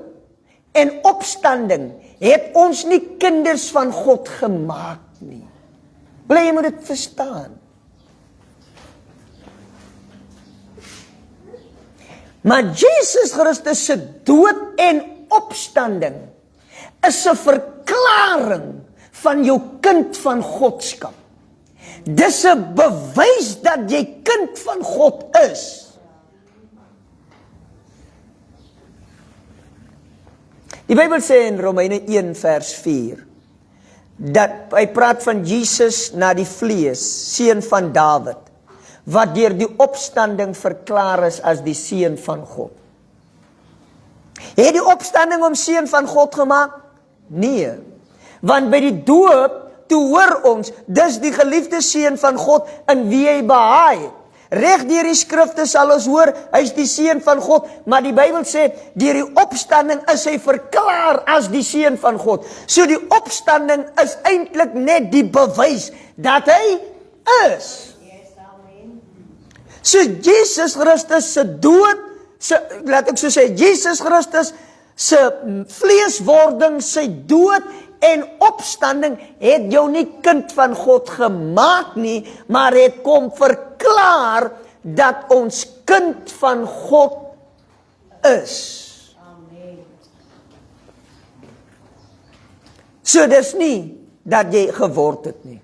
S3: en opstanding het ons nie kinders van God gemaak nie. Wil jy moet dit verstaan? Maar Jesus Christus se dood en opstanding is 'n verklaring van jou kind van Godskap. Dis 'n bewys dat jy kind van God is. Die Bybel sê in Romeine 1 vers 4, dat hy praat van Jesus na die vlees, seun van Dawid, wat deur die opstanding verklaar is as die seun van God. Het die opstanding hom seun van God gemaak? Nee, want by die doop, toe hoor ons, dis die geliefde seun van God, in wie hy behaag het. Reg deur die skrifte sal ons hoor, hy is die seun van God, maar die Bybel sê, deur die opstanding is hy verklaar as die seun van God. So die opstanding is eintlik net die bewys, dat hy is. So Jesus Christus se dood, laat ek so sê, Jesus Christus se vleeswording, sy dood en opstanding het jou nie kind van God gemaak nie, maar het kom verklaar dat ons kind van God is. Amen. So dis nie dat jy geword het nie.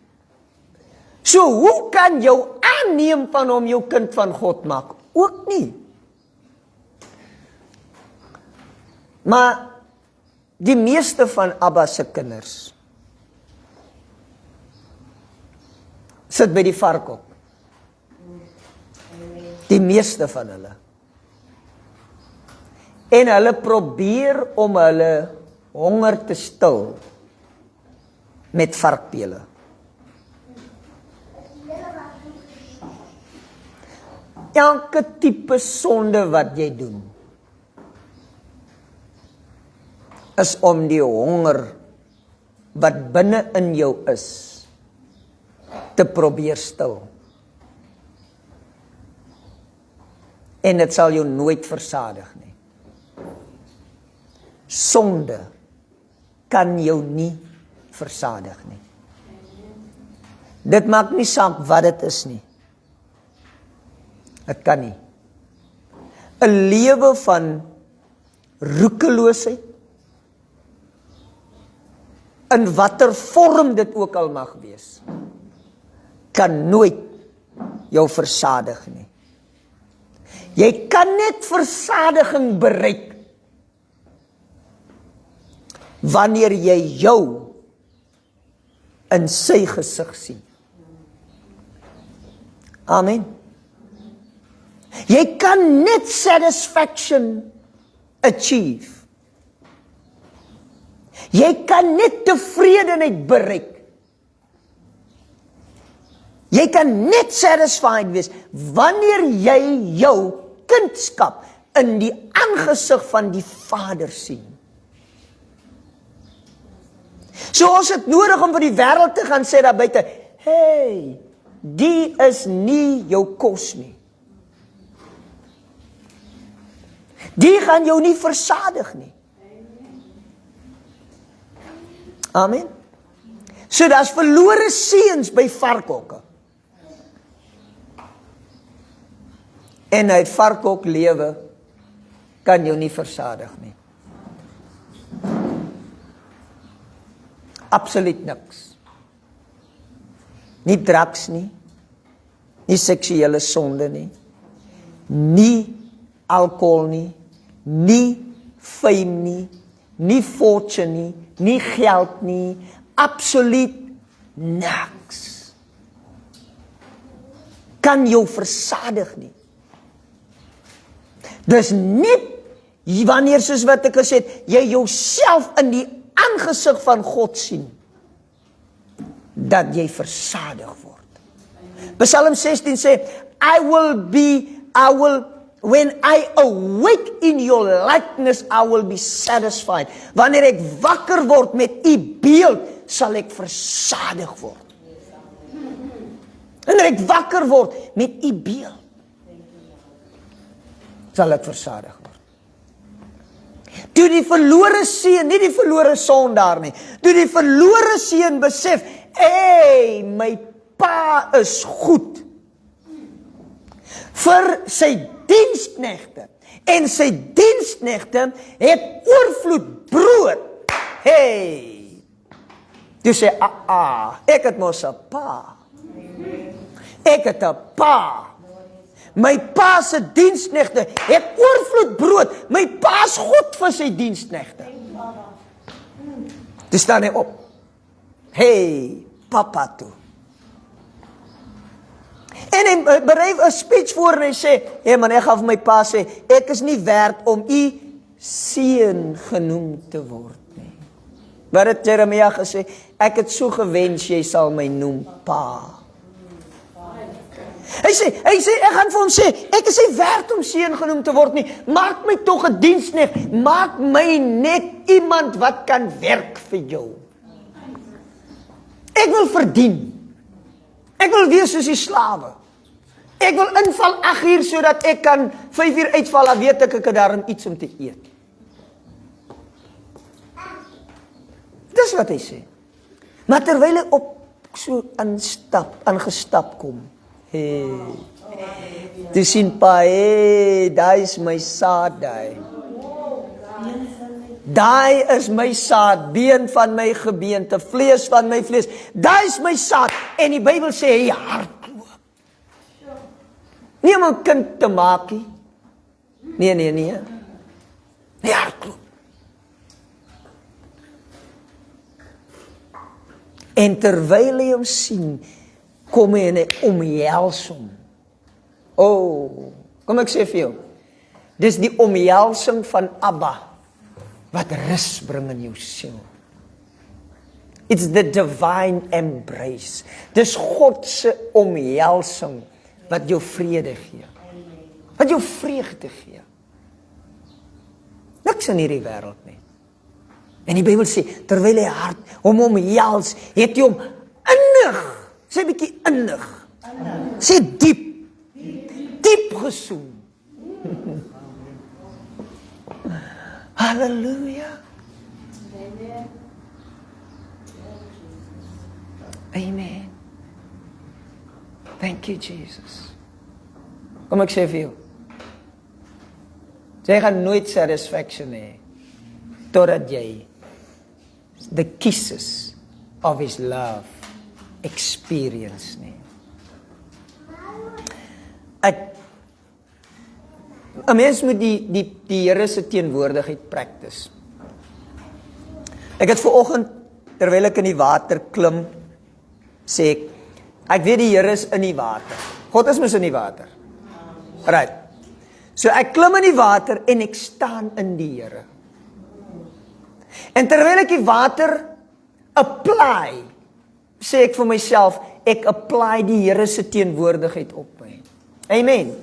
S3: So hoe kan jou aanneem van hom jou kind van God maak? Ook nie. Maar die meeste van Abba se kinders sit by die varkhok. Die meeste van hulle. En hulle probeer om hulle honger te stil met varkpele. Elke tipe sonde wat jy doen, is om die honger wat binne in jou is, te probeer stil. En dit sal jou nooit versadig nie. Sonde kan jou nie versadig nie. Dit maak nie saak wat dit is nie. Dit kan nie. 'n lewe van roekeloosheid, in watter vorm dit ook al mag wees, kan nooit jou versadig nie. Jy kan net versadiging bereik wanneer jy jou in sy gesig sien. Amen. Jy kan net satisfaction achieve. Jy kan net tevredenheid bereik. Jy kan net satisfied wees wanneer jy jou kindskap in die aangesig van die Vader sien. So ons het nodig om vir die wêreld te gaan sê daar buite, hey, die is nie jou kos nie. Die gaan jou nie versadig nie. Amen. So daar's verlore seuns by varkhokke. En uit varkhok lewe kan jou nie versadig nie. Absoluut niks. Nie drugs nie, nie seksuele sonde nie, nie alkohol nie, nie fame nie, nie fortune nie, nie geld nie, absoluut niks. Kan jou versadig nie. Dis net wanneer, soos wat ek gesê het, jy jouself in die aangesig van God sien, dat jy versadig word. Psalm 16 sê, I will When I awake in your likeness, I will be satisfied. Wanneer ek wakker word met u beeld, sal ek versadig word. Wanneer ek wakker word met u beeld, sal ek versadig word. Toe die verlore seun, nie die verlore sondaar nie, toe die verlore seun besef, my pa is goed, vir sy diensknegte, en sy diensknegte het oorvloed brood, toe sê, ek het mos 'n pa, ek het 'n pa, my pa se diensknegte het oorvloed brood. My pa is goed vir sy diensknegte. Toe staan hy op. Papa toe. En hy berei 'n speech voor en hy sê, man, ek gaan vir my pa sê, ek is nie werd om u seun genoem te word nie. Wat het Jeremia gesê? Ek het so gewens jy sal my noem pa. Hy sê, ek gaan vir hom sê, ek is nie werd om seun genoem te word nie, maak my tog 'n diensknegt, maak my net iemand wat kan werk vir jou. Ek wil verdien, ek wil wees soos die slawe, ek wil inval 8 uur, sodat ek kan 5 uur uitval, dan weet ek het daarom iets om te eet. Dis wat hy sê. Maar terwyl hy op so aangestap kom, toe sien pa, daai is my saad, daai is my saad, been van my gebeente, vlees van my vlees, daai is my saad, en die Bybel sê, hy hardloop, nie om 'n kind te maak nie, nee, hy hardloop, en terwyl hy hom sien, kom hy en hy omhels hom. Kom ek sê vir jou, dis die omhelsing van Abba, wat rus bring in jou siel. It's the divine embrace. Dis God se omhelsing, wat jou vrede gee, wat jou vreugde gee. Niks in hierdie wêreld nie. En die Bybel sê, terwyl hy hart hom omhels, het hy hom innig, sê bietjie innig, sê diep gesoen. Halleluja. Amen. Thank you, Jesus. Kom ek sê vir jou, jy gaan nooit satisfaction hê, totdat jy the kisses of his love experience nie. 'n mens moet die Here se teenwoordigheid practice. Ek het vanoggend, terwyl ek in die water klim, sê ek weet die Here is in die water. God is mos in die water. Right. So ek klim in die water en ek staan in die Here. En terwyl ek die water apply, sê ek vir myself, ek apply die Here se teenwoordigheid op my. Amen.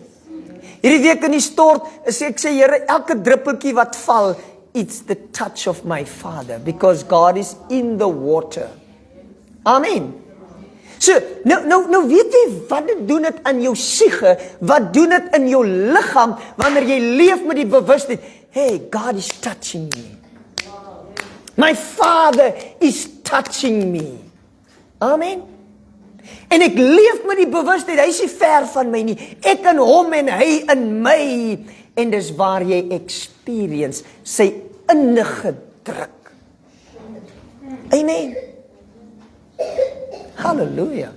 S3: Hierdie week in die stort, ek sê Here, elke druppeltjie wat val, it's the touch of my Father, because God is in the water. Amen. So, nou weet jy, wat doen dit aan jou siege, wat doen dit in jou liggaam, wanneer jy leef met die bewustheid, God is touching me. My Father is touching me. Amen. En ek leef met die bewustheid, hy is nie ver van my nie, ek in hom en hy in my, en dis waar jy experience sy innige druk. Amen. Halleluja.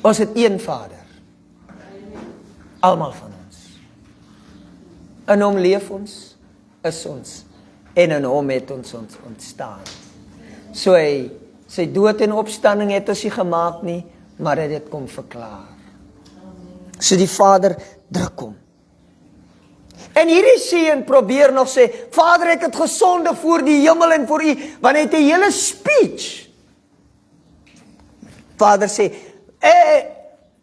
S3: Ons het een Vader, almal van ons. In hom leef ons, is ons, en in hom het ons ontstaan. So sy dood en opstanding het ons nie gemaak nie, maar hy het dit kom verklaar. So die Vader druk hom. En hierdie seun probeer nog sê, Vader, ek het gesondig voor die hemel en voor u, want hy het 'n hele speech. Vader sê,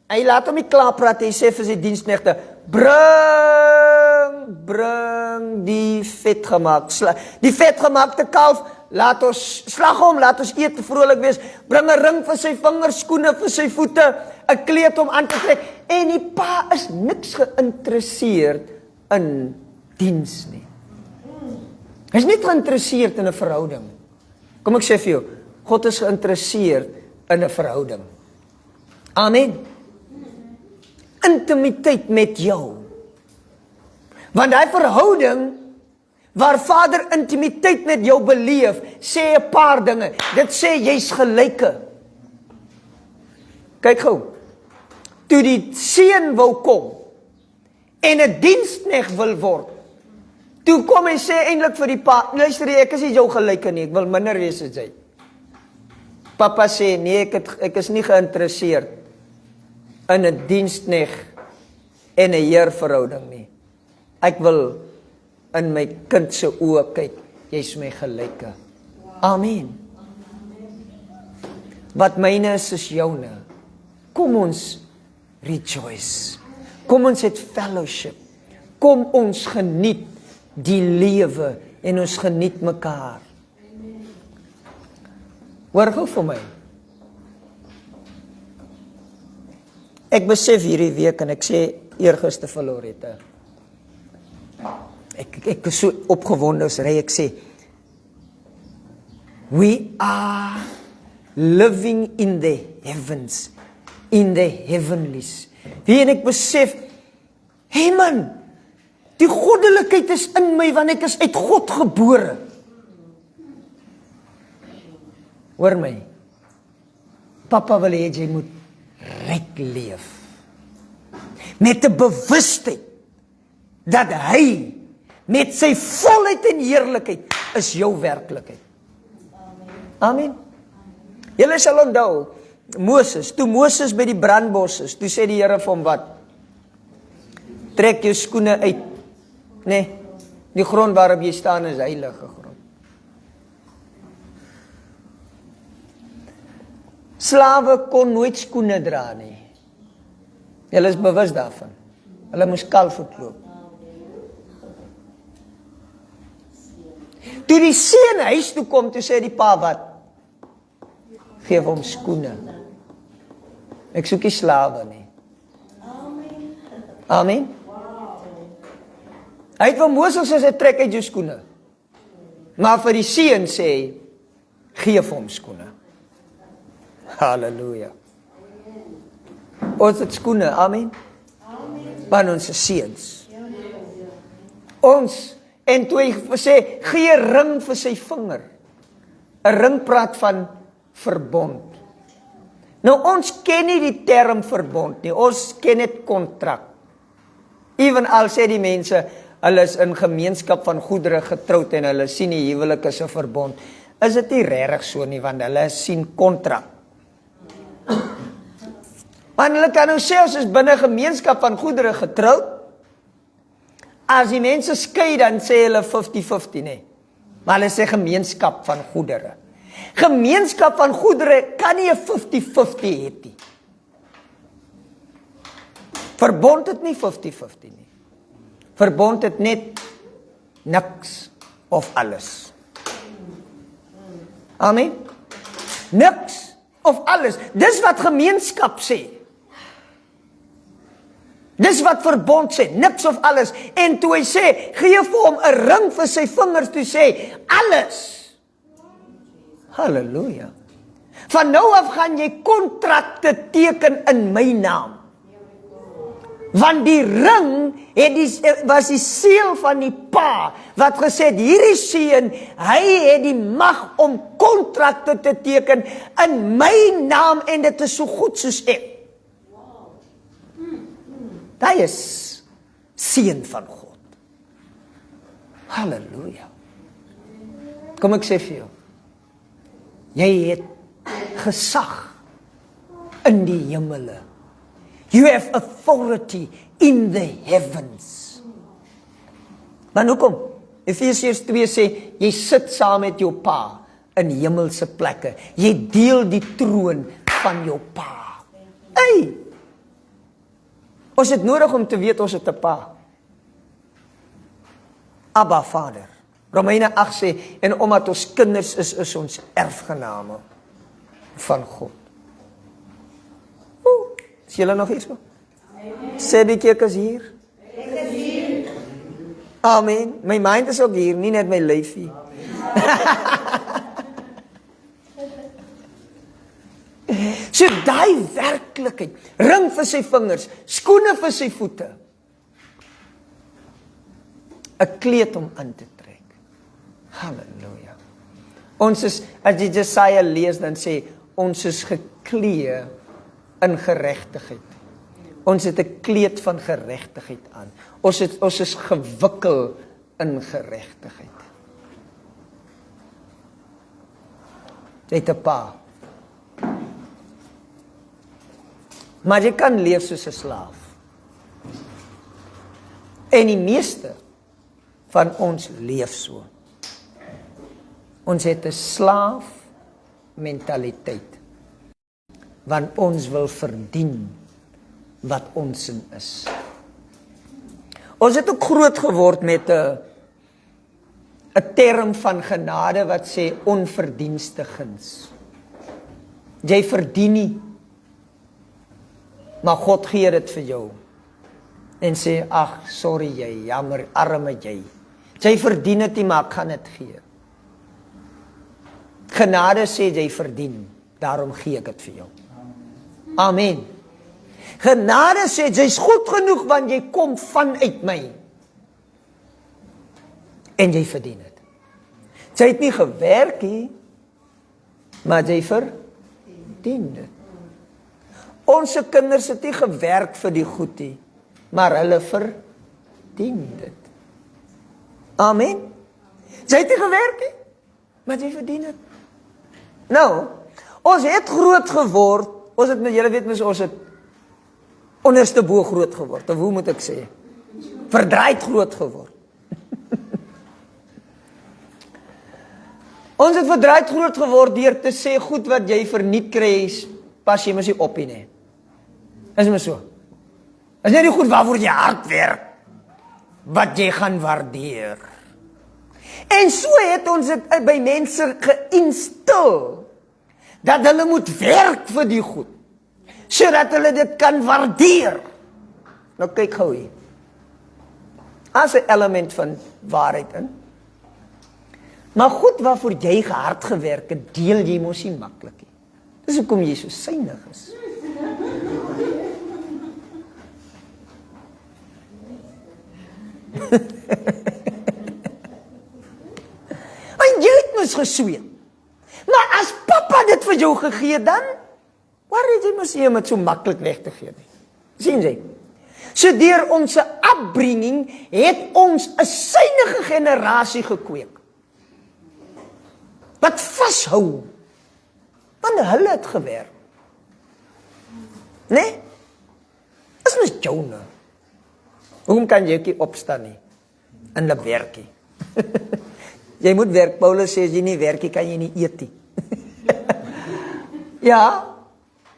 S3: Hy laat hom nie klaar praat, hy sê vir sy diensknegte, bring die die vetgemaakte kalf, laat ons slag hom, laat ons eet, vrolik wees, bring 'n ring vir sy vingers, skoene vir sy voete, 'n kleed om aan te trek, en die pa is niks geïnteresseerd in diens nie. Hy is niet geïnteresseerd in 'n verhouding. Kom ek sê vir jou, God is geïnteresseerd in 'n verhouding. Amen. Intimiteit met jou. Want die verhouding waar Vader intimiteit met jou beleef, sê 'n paar dinge. Dit sê jy's gelyke. Kyk gou. Toe die seun wou kom en 'n diensknegt wil word, toe kom hy sê eintlik vir die pa, luister ek is nie jou gelyke nie, ek wil minder wees as jy. Papa sê, nee, ek is nie geïnteresseerd in 'n diensknegt en 'n heerverhouding nie. Ek wil in my kind se oë kyk, jy's my gelyke. Amen. Wat myne is joune. Kom ons rejoice. Kom ons het fellowship. Kom ons geniet die lewe en ons geniet mekaar. Hoor gou vir my. Ek besef hierdie week en ek sê eergister vir Loretta. Ek is so opgewonde as ek sê, we are living in the heavens, in the heavenlies. Wie en ek besef, hey man, die goddelikheid is in my, want ek is uit God gebore. Hoor my, papa wil hê jy moet ryk leef, met 'n bewustheid, dat hy, met sy volheid en heerlikheid, is jou werklikheid. Amen. Julle sal onthou, Moses, toe Moses by die brandbos is, toe sê die Here vir hom wat? Trek jou skoene uit. Nee, die grond waarop jy staan is heilige grond. Slawe kon nooit skoene dra nie. Julle is bewus daarvan. Hulle moes kalfvoet loop. Toe die seun huis toe kom, toe sê die pa wat? Geef hom skoene. Ek soek nie slawe nie. Amen. Hy het vir Moses gesê, trek uit jou skoene. Maar vir die seun sê hy, geef hom skoene. Halleluja. Ons het skoene, amen. Want ons is seuns. Ons, en toe hy sê, gee 'n ring vir sy vinger. 'n Ring praat van verbond. Nou ons ken nie die term verbond nie, ons ken net kontrak. Ewen al sê die mense, hulle is in gemeenskap van goedere getroud en hulle sien die huwelik is 'n verbond. Is dit nie regtig so nie, want hulle sien kontrak. Want hulle kan nou sê, ons is binne gemeenskap van goedere getroud. As die mense skei, dan sê hulle 50-50 nie. Maar hulle sê gemeenskap van goedere. Gemeenskap van goedere kan nie 'n 50-50 hê nie. Verbond het nie 50-50 nie. Verbond het net niks of alles. Amen. Niks of alles. Dis wat gemeenskap sê. Dis wat verbond sê, niks of alles. En toe hy sê, gee vir hom 'n ring vir sy vingers, toe sê, alles. Halleluja. Van nou af gaan jy kontrakte teken in my naam. Want die ring was die seël van die pa, wat gesê het, hierdie seun, hy het die mag om kontrakte te teken in my naam, en dit is so goed soos ek. Hy is seun van God. Halleluja. Kom ek sê vir jou, jy het gesag in die hemele. You have authority in the heavens. Maar hoekom? Efesiërs 2 sê, jy sit saam met jou pa in hemelse plekke. Jy deel die troon van jou pa. Hey! Ons het nodig om te weet ons het 'n pa. Abba Vader. Romeine 8 sê, en omdat ons kinders is ons erfgename van God. Is julle nog iets? Sê die kerk is hier? Amen. My mind is ook hier, nie net my lyfie. So daai werklikheid, ring vir sy vingers, skoene vir sy voete, 'n kleed om aan te trek. Halleluja. Ons is, as jy Jesaja lees, dan sê, ons is geklee in geregtigheid. Ons het 'n kleed van geregtigheid aan. Ons is gewikkel in geregtigheid. Jy het 'n pa. Maar jy kan leef soos 'n slaaf. En die meeste van ons leef so. Ons het 'n slaaf mentaliteit. Want ons wil verdien wat ons in is. Ons het ook groot geword met 'n term van genade wat sê onverdienste guns. Jy verdien nie, maar God gee dit vir jou. En sê, ag, sorry jy, jammer, arme jy. Jy verdien dit nie, maar ek gaan dit gee. Genade sê jy verdien, daarom gee ek dit vir jou. Amen. Genade sê jy's goed genoeg want jy kom vanuit my. En jy verdien dit. Jy het nie gewerk nie, maar jy verdien dit. Ons kinders het nie gewerk vir die goed nie, maar hulle verdien dit. Amen. Jy het nie gewerk nie, maar jy verdien dit. Nou, ons het groot geword, ons het, julle weet, ons het onderste bo groot geword, of hoe moet ek sê? Verdraaid groot geword. Ons het verdraaid groot geword deur te sê, goed wat jy verniet kry is, pas jy mos nie op nie. Is maar so. Is net die goed waarvoor jy hard werk, wat jy gaan waardeer. En so het ons dit by mense geïnstil, dat hulle moet werk vir die goed, sodat hulle dit kan waardeer. Nou kyk gou hier. As 'n element van waarheid in. Maar goed waarvoor jy hard gewerk het, deel jy mos nie maklik nie. Dis hoekom jy so synig is. En jy het mos gesweet. Maar as papa dit vir jou gegee dan, waar het jy mos nie met so maklik weg te gee nie. Sien jy? So deur ons upbringing het ons 'n synige generasie gekweek. Wat vashou. Want hulle het gewerk. Nee? Is mos joune. Hoekom kan jy nie opstaan nie? In die werkie. Jy moet werk. Paulus sê, as jy nie werkie, kan jy nie eet nie. Ja,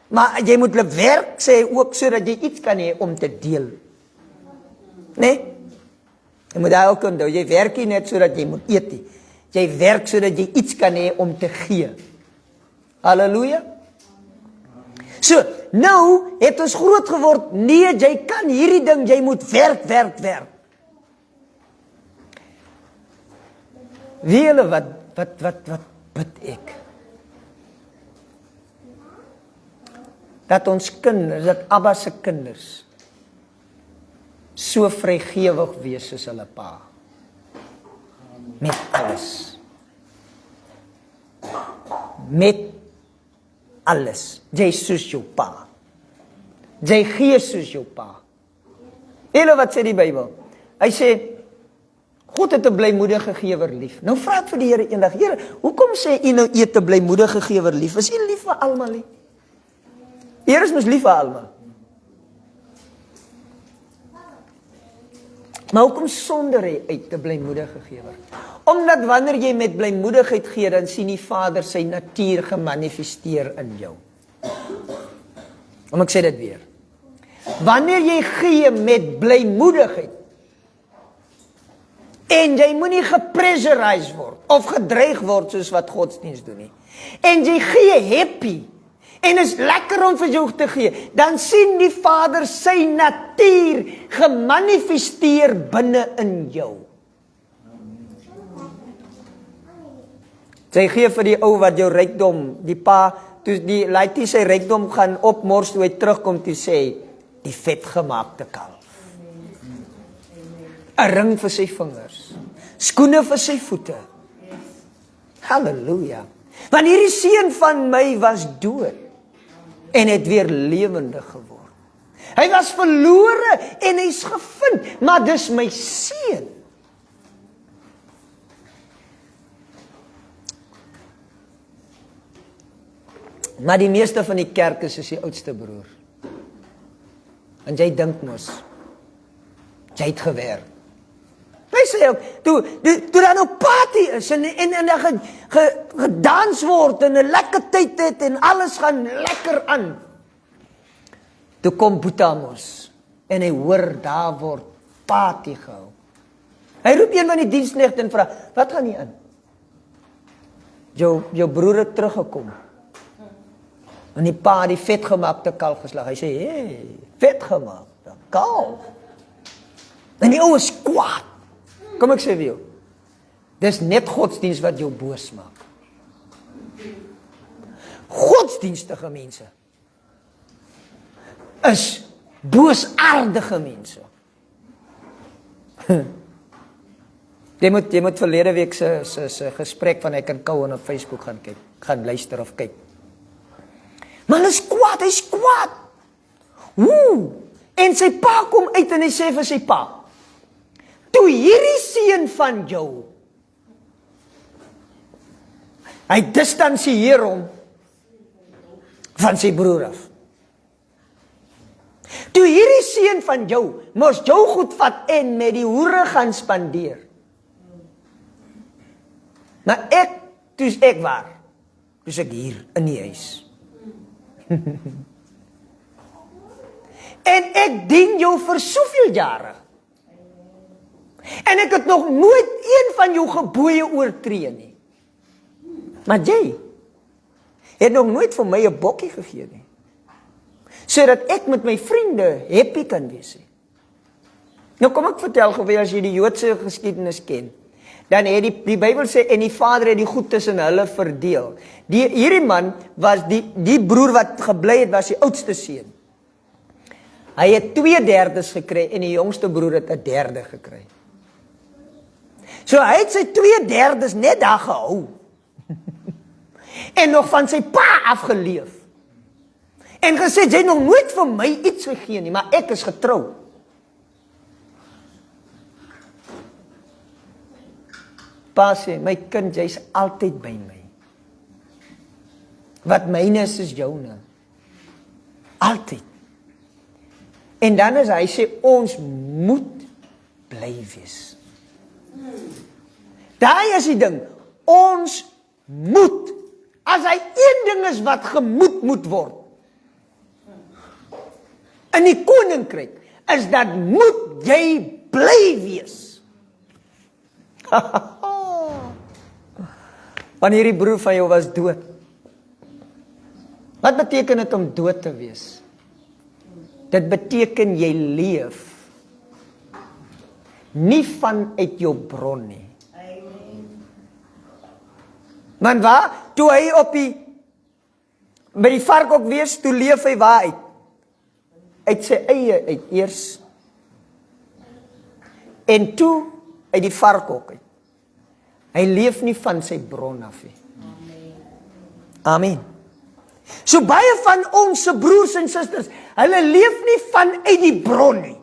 S3: maar jy moet werk, sê hy ook, sodat jy iets kan hê om te deel. Nee? Jy moet daar ook onthou, jy werk nie net sodat jy moet eet nie. Jy werk sodat jy iets kan hê om te gee. Halleluja. So, nou het ons groot geword, nee, jy kan hierdie ding, jy moet werk. Wie julle wat bid ek? Dat ons kinders, dat Abba se kinders, so vrygewig wees soos hulle pa. Met alles. Met alles. Jy soos jou pa. Jy gee soos jou pa. Julle wat sê die Bybel? Hy sê, God het 'n blymoedige gewer lief. Nou vra ek vir die Here eendag, Here, hoekom sê U nou eet 'n blymoedige gewer lief? Is U lief vir almal nie? Die Here is mos lief vir almal. Maar hoekom sonder hy uit 'n blymoedige gewer? Omdat wanneer jy met blymoedigheid gee, dan sien die Vader sy natuur gemanifesteer in jou. Ek sê dit weer. Wanneer jy gee met blymoedigheid, en jy moet nie gepressurized word, of gedreig word soos wat godsdienst doen nie, en jy gee happy, en is lekker om vir jou te gee, dan sien die Vader sy natuur gemanifesteer binne in jou. Sy gee vir die ou wat jou rykdom, die pa, toe die laaitie sy rykdom gaan opmors, toe hy terugkom, toe sê, die vetgemaakte kalf. 'n ring vir sy vingers, skoene vir sy voete. Halleluja. Want hierdie seun van my was dood, en het weer lewendig geword. Hy was verlore, en hy's gevind, maar dis my seun. Maar die meeste van die kerk is die oudste broer. En jy dink mos, jy het gewerk. Hy sê ook, toe daar nou party is, en daar gedans word, en 'n lekker tyd het, en alles gaan lekker aan. Toe kom Boeta mos, en hy hoor, daar word party gehou. Hy roep een van die diensknegte en vra, wat gaan nie aan? Jou broer het teruggekom. En die pa die vetgemaakte kalf geslag. Hy sê, hey, vetgemaakte kalf. En die ou is kwaad. Kom ek sê vir jou, dis net godsdienst wat jou boos maak. Godsdienstige mense is boosaardige mense. Jy moet verlede week se gesprek van Ek en Kouwen op Facebook gaan kyk, gaan luister of kyk. Maar hy's kwaad. En sy pa kom uit en hy sê vir sy pa, toe hierdie seun van jou, hy distansieer hom van sy broer af. Toe hierdie seun van jou, mos jou goed vat en met die hoere gaan spandeer. Maar toes ek waar, toes ek hier in die huis. En ek dien jou vir soveel jare. En ek het nog nooit een van jou gebooie oortree nie. Maar jy het nog nooit vir my 'n bokkie gegee nie. Sodat ek met my vriende happy kan wees. Nou kom ek vertel gou, as jy die Joodse geskiedenis ken, dan het die Bybel sê, en die vader het die goed tussen hulle verdeel. Hierdie man was die broer wat gebly het, was die oudste seun. Hy het 2/3 gekry, en die jongste broer het 1/3 gekry. So hy het sy 2/3 net daar gehou. En nog van sy pa afgeleef. En gesê, jy het nog nooit vir my iets gegee nie, maar ek is getrou. Pa sê, my kind, jy's altyd by my. Wat myne is joune. Altyd. En dan is hy sê, ons moet bly wees. Daai is die ding, ons moet, as hy een ding is wat gemoed moet word, in die koninkryk, is dat moet jy bly wees. Want hierdie broer van jou was dood. Wat beteken dit om dood te wees? Dit beteken jy leef nie vanuit jou bron nie. Man waar? Toe hy by die vark ook wees, toe leef hy waar uit? Uit sy eie uit eers. En toe uit die vark ook uit. Hy leef nie van sy bron af nie. Amen. So baie van ons broers en susters, hulle leef nie vanuit die bron nie.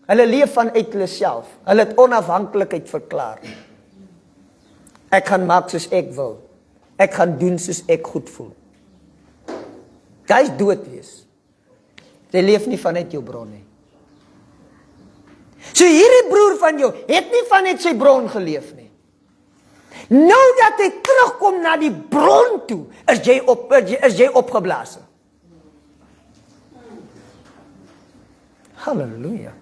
S3: Hulle leef vanuit hulle self. Hulle het onafhanklikheid verklaar. Ek gaan maak soos ek wil. Ek gaan doen soos ek goed voel. Jy is dood wees. Jy leef nie vanuit jou bron nie. So hierdie broer van jou het nie vanuit sy bron geleef nie. Nou dat hy terugkom na die bron toe, is jy opgeblaas. Halleluja.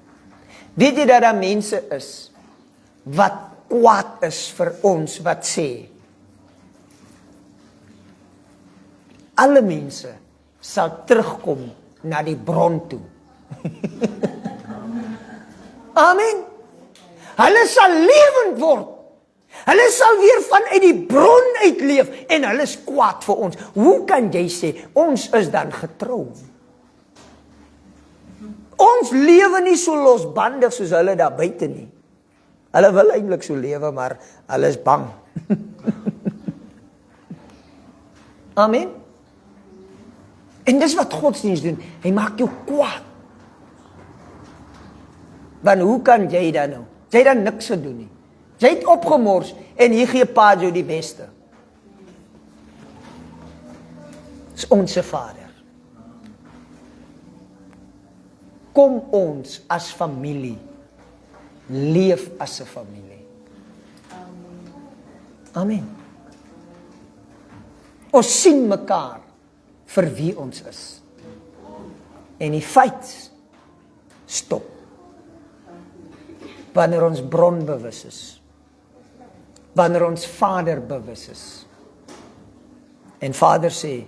S3: Weet jy dat daar mense is wat kwaad is vir ons wat sê, alle mense sal terugkom na die bron toe. Amen. Hulle sal lewend word. Hulle sal weer vanuit die bron uitleef en hulle is kwaad vir ons. Hoe kan jy sê, ons is dan getrou? Ons lewe nie so losbandig soos hulle daar buite nie. Hulle wil eintlik so lewe, maar hulle is bang. Amen. En dis wat godsdienst doen. Hy maak jou kwaad. Want hoe kan jy dan nou? Jy dan niks gedoen nie. Jy het opgemors en hier gee pa jou die beste. Dis onse Vader. Kom ons as familie leef as 'n familie. Amen. Ons sien mekaar vir wie ons is. En die feit stop. Wanneer ons bron bewus is. Wanneer ons Vader bewus is. En Vader sê,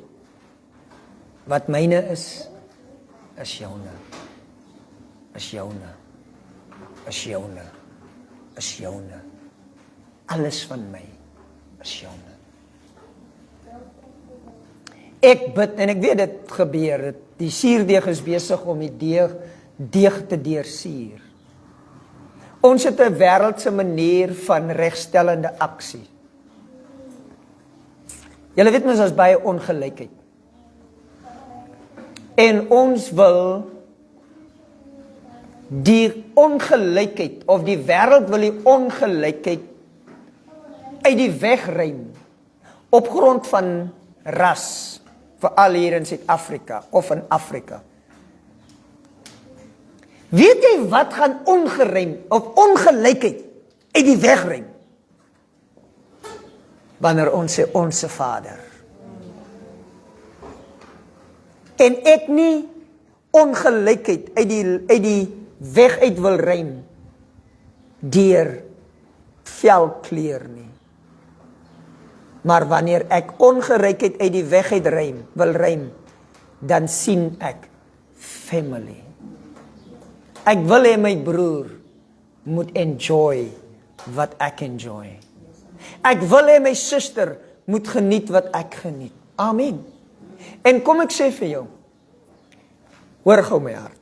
S3: wat myne is joune. Is joune. Is joune. Is joune. Alles van my is joune. Ek bid, en ek weet dit gebeur, die suurdeeg is besig om die deeg te deursuur. Ons het 'n wêreldse manier van regstellende aksie. Julle weet mens, as baie ongelykheid. En ons wil die ongelykheid, of die wêreld wil die ongelykheid uit die weg ruim, op grond van ras, veral hier in Suid-Afrika, of in Afrika. Weet jy wat gaan ongeruim, of ongelykheid uit die weg ruim? Wanneer ons sê, onse Vader. En ek nie ongelykheid uit die weg uit wil ruim, deur velkleur nie. Maar wanneer ek ongelykheid uit die weg uit wil ruim, dan sien ek family. Ek wil hê my broer moet enjoy wat ek enjoy. Ek wil hê my suster moet geniet wat ek geniet. Amen. En kom ek sê vir jou, hoor gou my hart.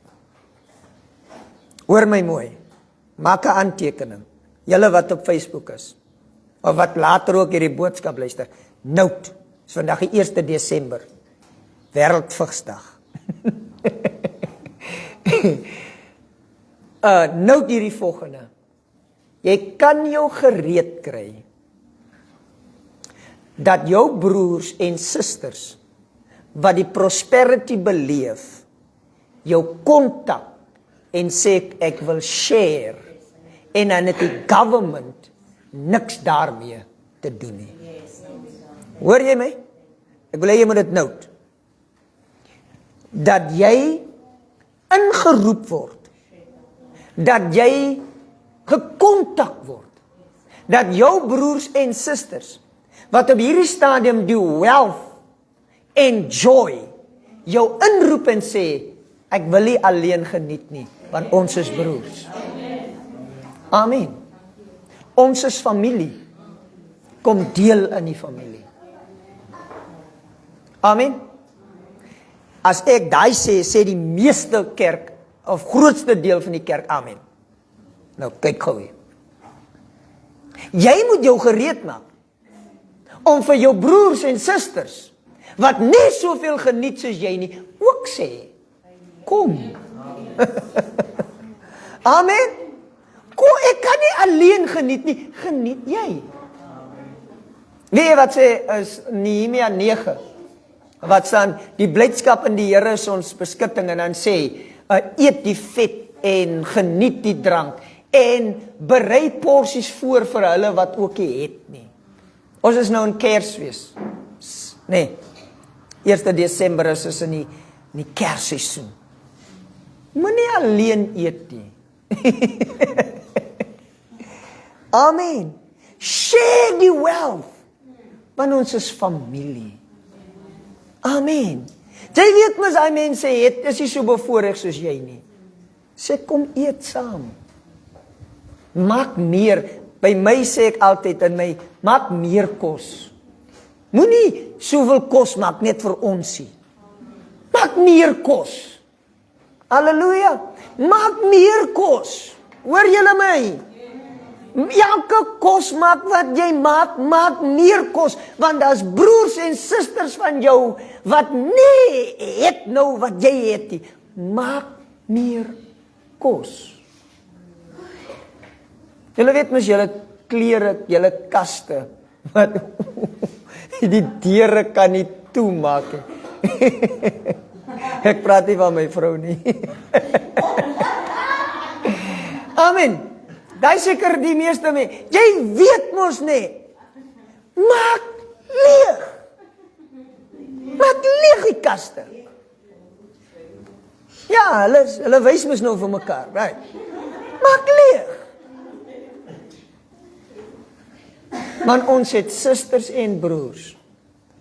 S3: Hoor my mooi. Maak 'n aantekening. Julle wat op Facebook is, of wat later ook hierdie boodskap luister. Note, is vandag die 1 Desember. Wêreldvigsdag. Note hierdie volgende. Jy kan jou gereed kry dat jou broers en susters wat die prosperity beleef, jou kontak en sê ek wil share, en dan het die government niks daarmee te doen nie. Hoor jy my? Ek wil hê jy moet dit note. Dat jy ingeroep word, dat jy gekontak word, dat jou broers en susters, wat op hierdie stadium die wealth en joy, jou inroep en sê, ek wil nie alleen geniet nie, want ons is broers. Amen. Ons is familie. Kom deel in die familie. Amen. As ek daai sê die meeste kerk, of grootste deel van die kerk, amen. Nou, kyk gou hier. Jy moet jou gereed maak, om vir jou broers en susters, wat nie soveel geniet soos jy nie, ook sê, kom. Amen. Kom, ek kan nie alleen geniet nie, geniet jy. Weet jy wat sê, is Nehemia 9, wat staan, die blydskap in die Here is ons beskutting, en dan sê, eet die vet, en geniet die drank, en berei porsies voor vir hulle wat ook nie het nie. Ons is nou in Kersfees. Nee, 1 Desember is ons in die Kersseisoen. Moenie alleen eet nie. Amen. Share die wealth. Want ons is familie. Amen. Jy weet mos, hy mense het, is nie so bevoorreg soos jy nie. Sê, kom eet saam. Maak meer. By my sê ek altyd in my, maak meer kos. Moenie soveel kos maak net vir ons nie. Maak meer kos. Halleluja. Maak meer kos. Hoor julle my? Elke kos maak wat jy maak, maak meer kos, want daar's broers en susters van jou wat nie het nou wat jy het nie. Maak meer kos. Julle weet mos julle klere, julle kaste, wat die deure kan nie toemaak nie. Ek praat nie van my vrou nie. Amen. Daai seker die meeste mense. Jy weet mos nie. Maak leeg. Maak leeg die kaste. Ja, hulle wys mos nou vir mekaar, right? Maak leeg. Want ons het susters en broers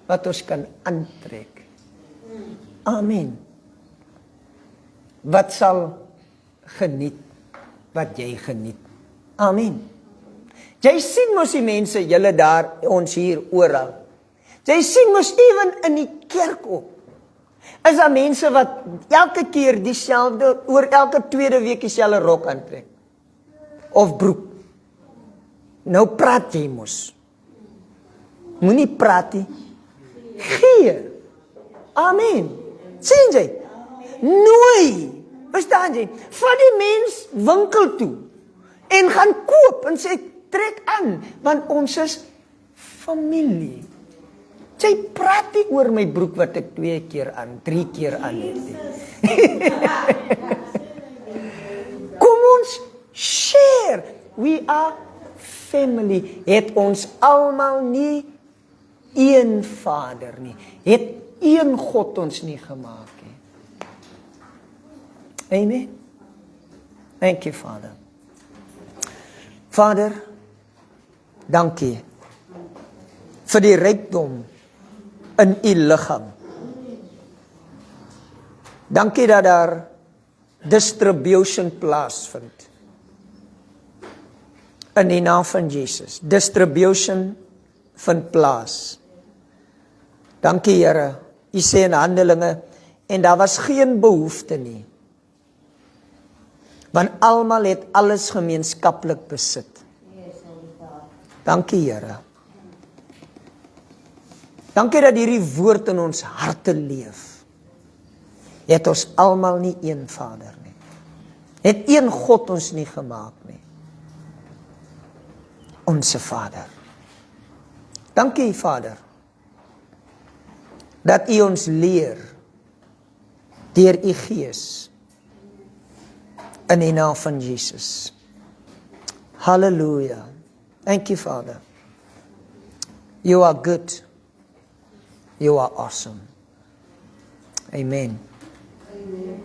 S3: wat ons kan aantrek. Amen. Wat sal geniet wat jy geniet. Amen. Jy sien mos die mense, julle daar, ons hier oral. Jy sien mos ewen in die kerk ook. Is daar mense wat elke keer dieselfde, oor elke tweede week dieselfde rok aantrek. Of broek. Nou praat jy mos. Moenie praat nie. Gee. Amen. Sien jy? Nooi. Verstaan jy? Vat die mens winkel toe. En gaan koop en sê, trek aan, want ons is familie. Sy praat nie oor my broek wat ek 2 keer aan, 3 keer aan het. Kom ons share. We are family. Het ons almal nie een Vader nie. Het een God ons nie gemaak nie. Amen. Thank you, Father. Vader, dankie vir die rykdom in u liggaam. Dankie dat daar distribution plaasvind. In die naam van Jesus. Distribution vind plaas. Dankie Here, u sê in Handelinge, en daar was geen behoefte nie. Want almal het alles gemeenskaplik besit. Dankie Here. Dankie dat hierdie woord in ons harte leef. Het ons almal nie een Vader nie. Het een God ons nie gemaak nie. Onse Vader. Dankie Vader. Dat u ons leer deur u Gees. In die naam van Jesus. Hallelujah. Thank you, Father. You are good. You are awesome. Amen. Amen.